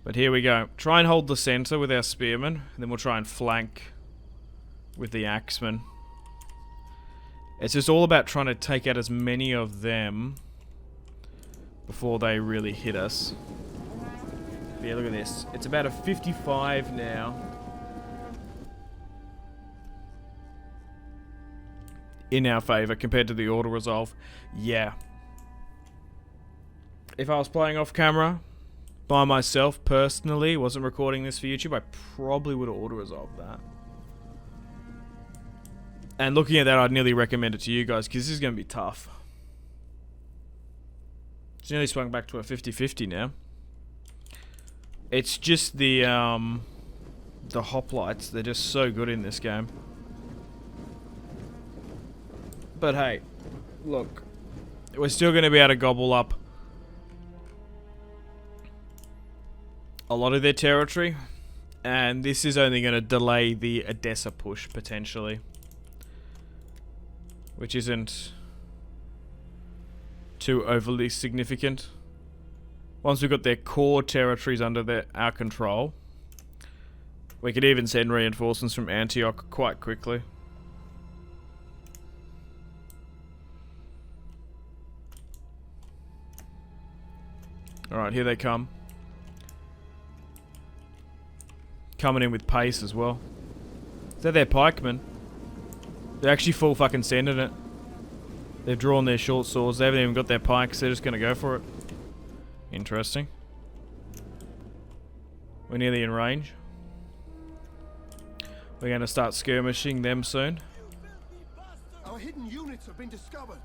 [SPEAKER 1] But here we go. Try and hold the center with our spearmen, and then we'll try and flank with the axemen. It's just all about trying to take out as many of them before they really hit us. But yeah, look at this. It's about a 55 now. In our favor compared to the auto-resolve. Yeah. If I was playing off camera by myself personally, wasn't recording this for YouTube, I probably would have auto-resolved that. And looking at that, I'd nearly recommend it to you guys, because this is going to be tough. It's nearly swung back to a 50-50 now. It's just the hoplites. They're just so good in this game. But hey, look. We're still going to be able to gobble up a lot of their territory. And this is only going to delay the Odessa push, potentially. Which isn't too overly significant. Once we've got their core territories under our control, we could even send reinforcements from Antioch quite quickly. Alright, here they come. Coming in with pace as well. Is that their pikemen? They're actually full fucking sending it. They've drawn their short swords. They haven't even got their pikes. They're just going to go for it. Interesting. We're nearly in range. We're going to start skirmishing them soon.
[SPEAKER 3] Our hidden units have been discovered.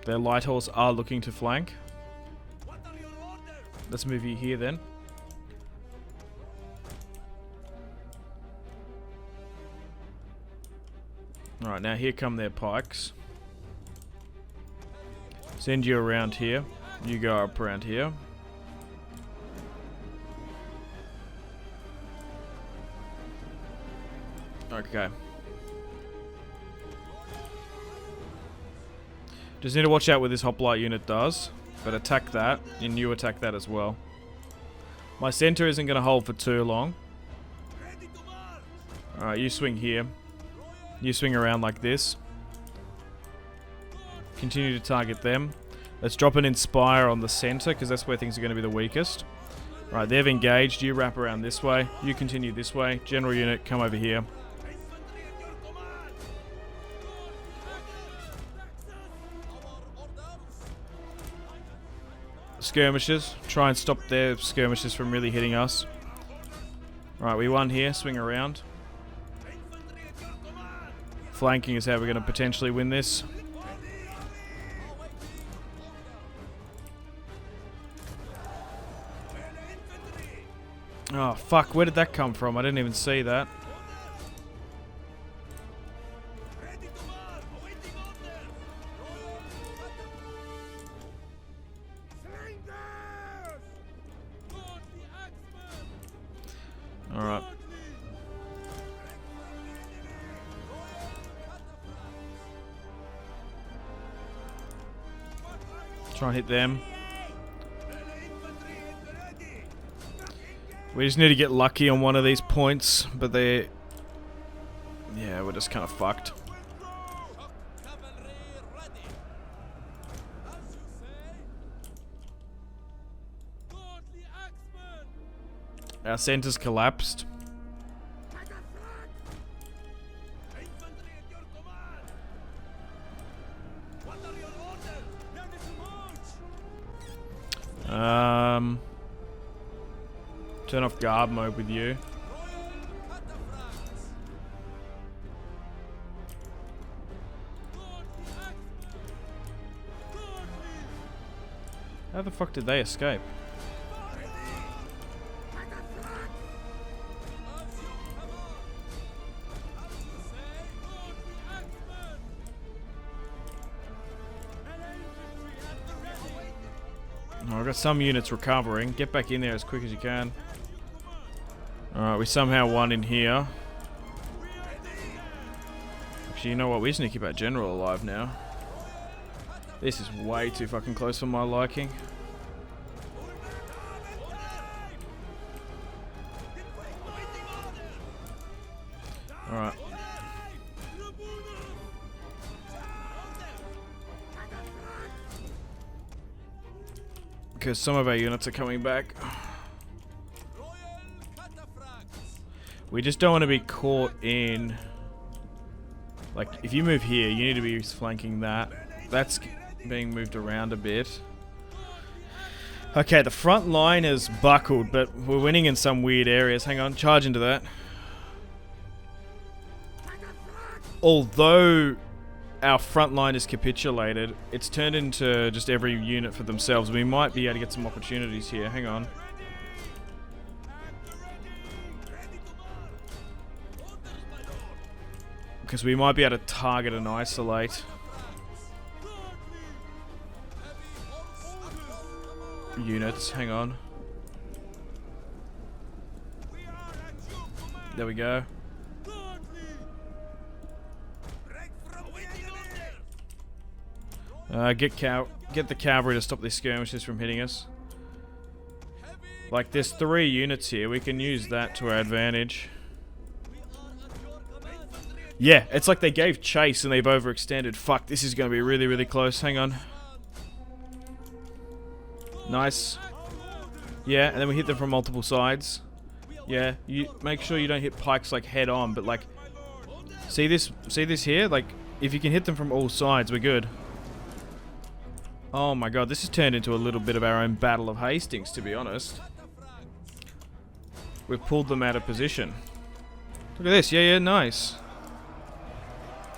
[SPEAKER 1] Their light horse are looking to flank. Let's move you here then. Alright, now here come their pikes. Send you around here. You go up around here. Okay. Just need to watch out what this hoplite unit does. But attack that, and you attack that as well. My center isn't going to hold for too long. Alright, you swing here. You swing around like this. Continue to target them. Let's drop an Inspire on the center, because that's where things are going to be the weakest. Right, they've engaged. You wrap around this way. You continue this way. General unit, come over here. Skirmishers. Try and stop their skirmishers from really hitting us. Right, we won here. Swing around. Flanking is how we're going to potentially win this. Oh, fuck. Where did that come from? I didn't even see that. Alright. Try and hit them. We just need to get lucky on one of these points, but they... Yeah, we're just kind of fucked. Our center's collapsed. Turn off guard mode with you. How the fuck did they escape? Oh, I've got some units recovering. Get back in there as quick as you can. Alright, we somehow won in here. Actually, you know what? We just need to keep our general alive now. This is way too fucking close for my liking. Alright. Because some of our units are coming back. We just don't want to be caught in... Like, if you move here, you need to be flanking that. That's being moved around a bit. Okay, the front line is buckled, but we're winning in some weird areas. Hang on, charge into that. Although our front line is capitulated, it's turned into just every unit for themselves. We might be able to get some opportunities here. Hang on. Because we might be able to target and isolate units. Hang on. There we go. Get the cavalry to stop these skirmishes from hitting us. Like, there's 3 units here. We can use that to our advantage. Yeah, it's like they gave chase and they've overextended. Fuck, this is going to be really, really close. Hang on. Nice. Yeah, and then we hit them from multiple sides. Yeah, you make sure you don't hit pikes like head on, but like... See this here? Like, if you can hit them from all sides, we're good. Oh my god, this has turned into a little bit of our own Battle of Hastings, to be honest. We've pulled them out of position. Look at this. Yeah, nice.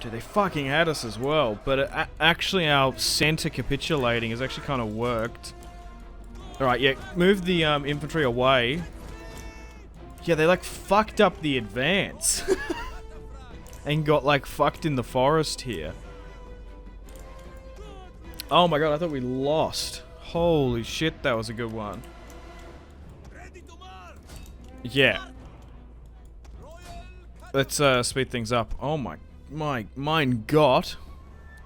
[SPEAKER 1] Dude, they fucking had us as well. But actually our center capitulating has actually kind of worked. Alright, yeah, move the infantry away. Yeah, they like fucked up the advance. And got like fucked in the forest here. Oh my god, I thought we lost. Holy shit, that was a good one. Yeah. Let's speed things up. Oh mine god.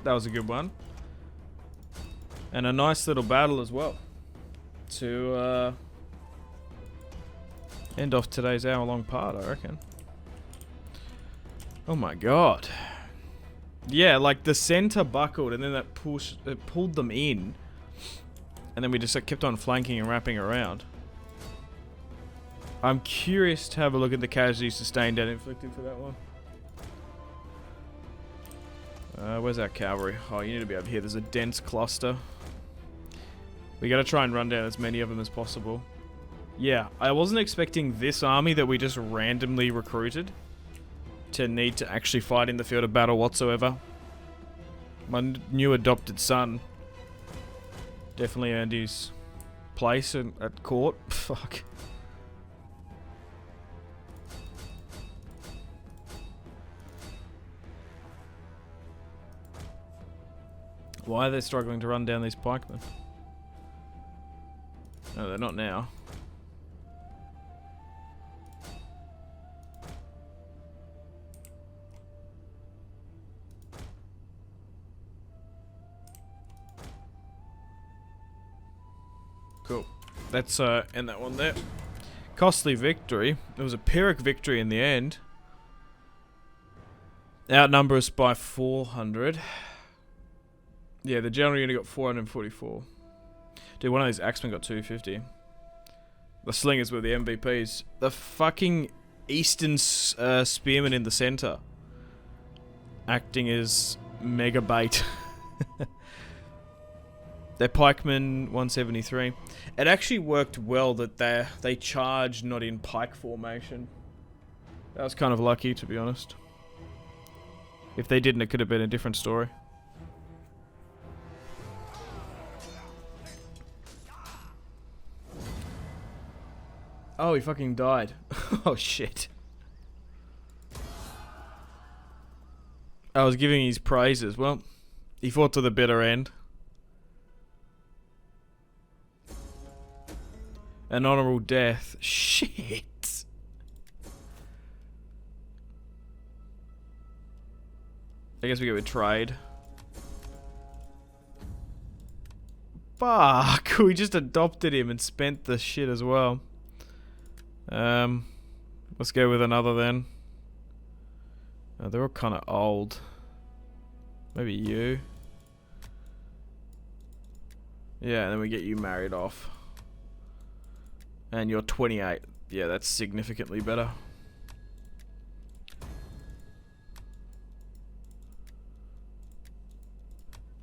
[SPEAKER 1] That was a good one. And a nice little battle as well. To end off today's hour-long part, I reckon. Oh my god. Yeah, like the center buckled and then that it pulled them in. And then we just kept on flanking and wrapping around. I'm curious to have a look at the casualties sustained and inflicted for that one. Where's our cavalry? Oh, you need to be over here. There's a dense cluster. We gotta try and run down as many of them as possible. Yeah, I wasn't expecting this army that we just randomly recruited to need to actually fight in the field of battle whatsoever. My new adopted son definitely earned his place at court. Fuck. Why are they struggling to run down these pikemen? No, they're not now. Cool. Let's end that one there. Costly victory. It was a Pyrrhic victory in the end. Outnumber us by 400. Yeah, the general unit got 444. Dude, one of these axemen got 250. The slingers were the MVPs. The fucking eastern spearmen in the center acting as mega bait. Their pikemen 173. It actually worked well that they charged not in pike formation. That was kind of lucky, to be honest. If they didn't, it could have been a different story. Oh, he fucking died. Oh, shit. I was giving his praises. Well, he fought to the bitter end. An honorable death. Shit. I guess we get betrayed. Fuck. We just adopted him and spent the shit as well. Let's go with another then. They're all kind of old. Maybe you. Yeah, and then we get you married off. And you're 28. Yeah, that's significantly better.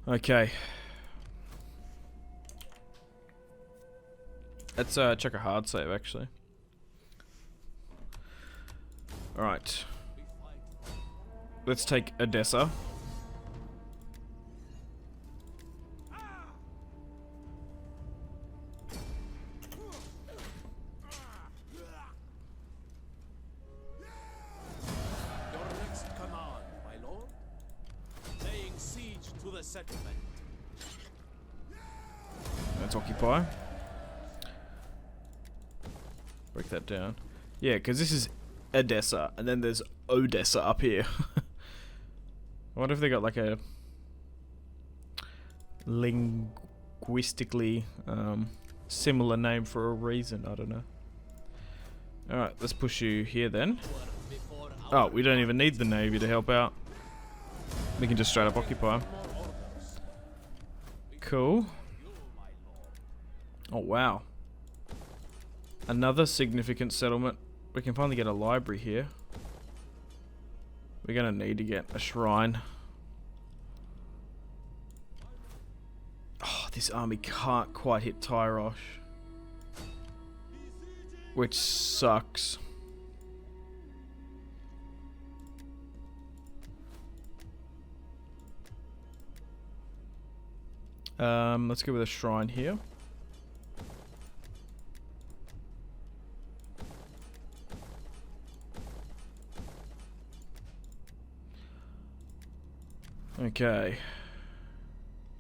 [SPEAKER 1] Okay. Let's check a hard save actually. Alright. Let's take Edessa.
[SPEAKER 2] Your next command, my lord. Laying siege to the settlement.
[SPEAKER 1] Let's occupy. Break that down. Yeah, because this is Edessa, and then there's Odessa up here. I wonder if they got like a linguistically similar name for a reason. I don't know. Alright, let's push you here then. Oh, we don't even need the navy to help out. We can just straight up occupy. Cool. Oh wow. Another significant settlement. We can finally get a library here. We're gonna need to get a shrine. Oh, this army can't quite hit Tyrosh, which sucks. Let's go with a shrine here. Okay.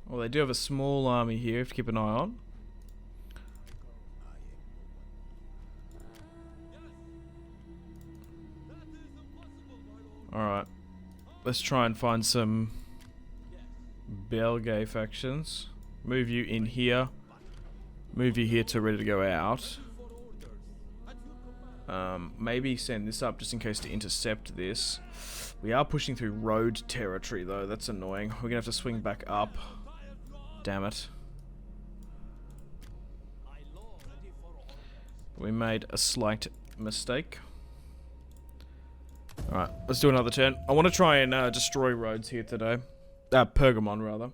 [SPEAKER 1] Well, they do have a small army here to keep an eye on. Alright. Let's try and find some Belgae factions. Move you in here. Move you here to ready to go out. Maybe send this up just in case to intercept this. We are pushing through road territory though, that's annoying. We're gonna have to swing back up. Damn it. We made a slight mistake. Alright, let's do another turn. I want to try and destroy roads here today. Pergamon, rather.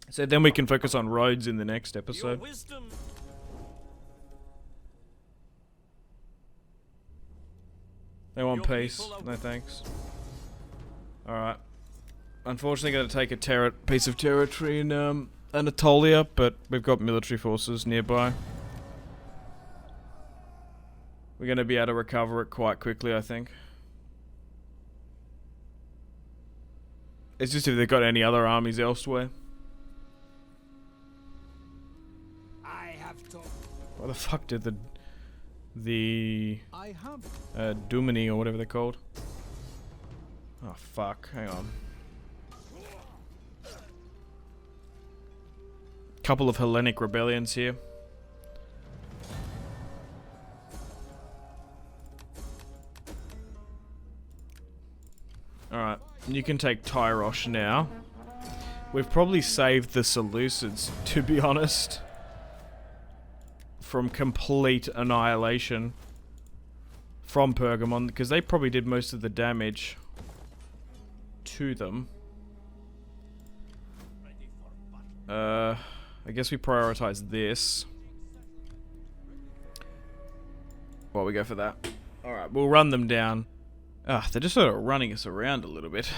[SPEAKER 1] So then we can focus on roads in the next episode. They want peace. No thanks. Alright. Unfortunately, going to take a piece of territory in Anatolia, but we've got military forces nearby. We're going to be able to recover it quite quickly, I think. It's just if they've got any other armies elsewhere.
[SPEAKER 3] I have to.
[SPEAKER 1] What the fuck did the Dumini or whatever they're called? Oh fuck, hang on. Couple of Hellenic rebellions here. Alright, you can take Tyrosh now. We've probably saved the Seleucids, to be honest, from complete annihilation from Pergamon, because they probably did most of the damage to them. I guess we prioritize this. Well, we go for that. Alright, we'll run them down. They're just sort of running us around a little bit.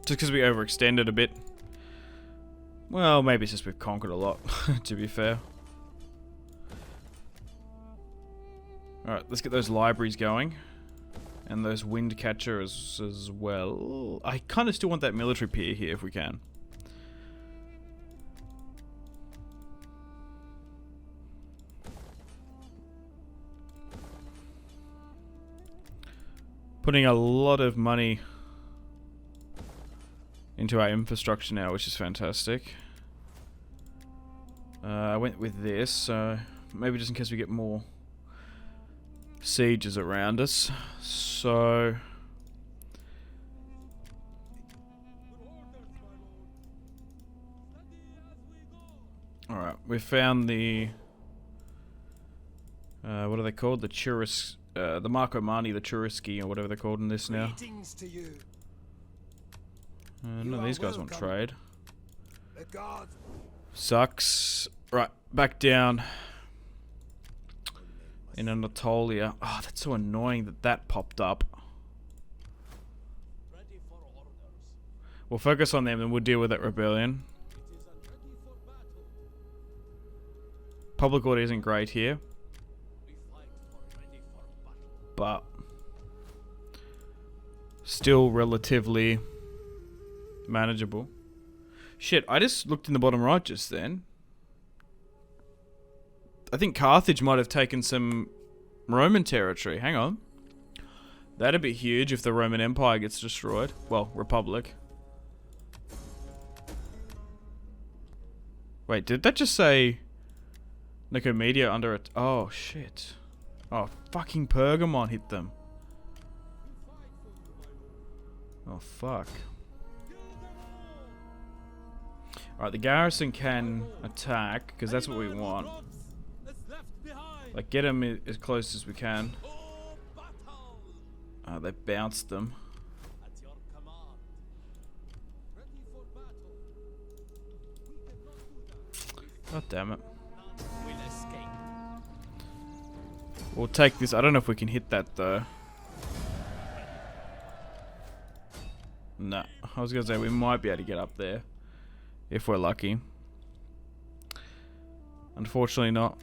[SPEAKER 1] Just because we overextended a bit. Well, maybe it's just we've conquered a lot, to be fair. Alright, let's get those libraries going. And those wind catchers as well. I kind of still want that military pier here if we can. Putting a lot of money into our infrastructure now, which is fantastic. I went with this, maybe just in case we get more sieges around us. So alright, we found the what are they called? The Churis, the Marco Mani, the Churiski, or whatever they're called in this now.
[SPEAKER 3] To you.
[SPEAKER 1] No, these guys won't trade.
[SPEAKER 3] The gods.
[SPEAKER 1] Sucks. Right, back down in Anatolia. Oh, that's so annoying that that popped up. We'll focus on them and we'll deal with that rebellion. Public order isn't great here, but still relatively manageable. Shit, I just looked in the bottom right just then. I think Carthage might have taken some Roman territory. Hang on. That'd be huge if the Roman Empire gets destroyed. Well, Republic. Wait, did that just say Nicomedia under it? Oh, shit. Oh, fucking Pergamon hit them. Oh, fuck. Alright, the garrison can attack, because that's what we want. Like, get them as close as we can. They bounced them. God damn it. We'll take this. I don't know if we can hit that, though. No. I was going to say, we might be able to get up there. If we're lucky. Unfortunately not.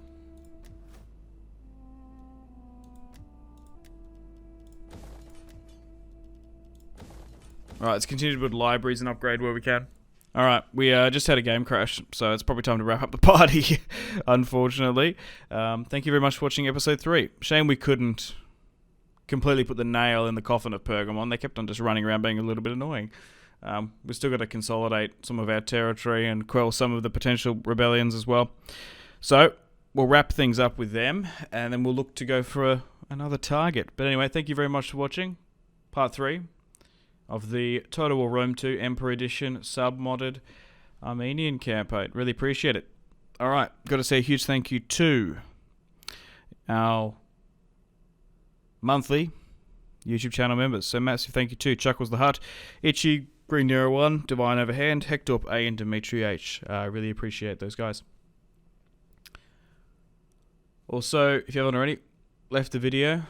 [SPEAKER 1] Alright, let's continue to build libraries and upgrade where we can. Alright, we just had a game crash, so it's probably time to wrap up the party, unfortunately. Thank you very much for watching episode 3. Shame we couldn't completely put the nail in the coffin of Pergamon. They kept on just running around being a little bit annoying. We've still got to consolidate some of our territory and quell some of the potential rebellions as well. So, we'll wrap things up with them, and then we'll look to go for another target. But anyway, thank you very much for watching part 3 of the Total War Rome 2 Emperor Edition sub-modded Armenian campaign. Really appreciate it. Alright, got to say a huge thank you to our monthly YouTube channel members. So massive thank you to Chuckles the Hut, Itchy, Green Nero 1, Divine Overhand, Hector A, and Dimitri H. I really appreciate those guys. Also, if you haven't already, left the video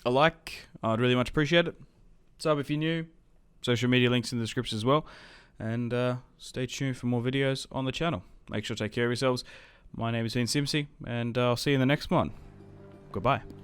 [SPEAKER 1] a like. I'd really much appreciate it. Sub if you're new. Social media links in the description as well. And stay tuned for more videos on the channel. Make sure to take care of yourselves. My name has been Simpzy, and I'll see you in the next one. Goodbye.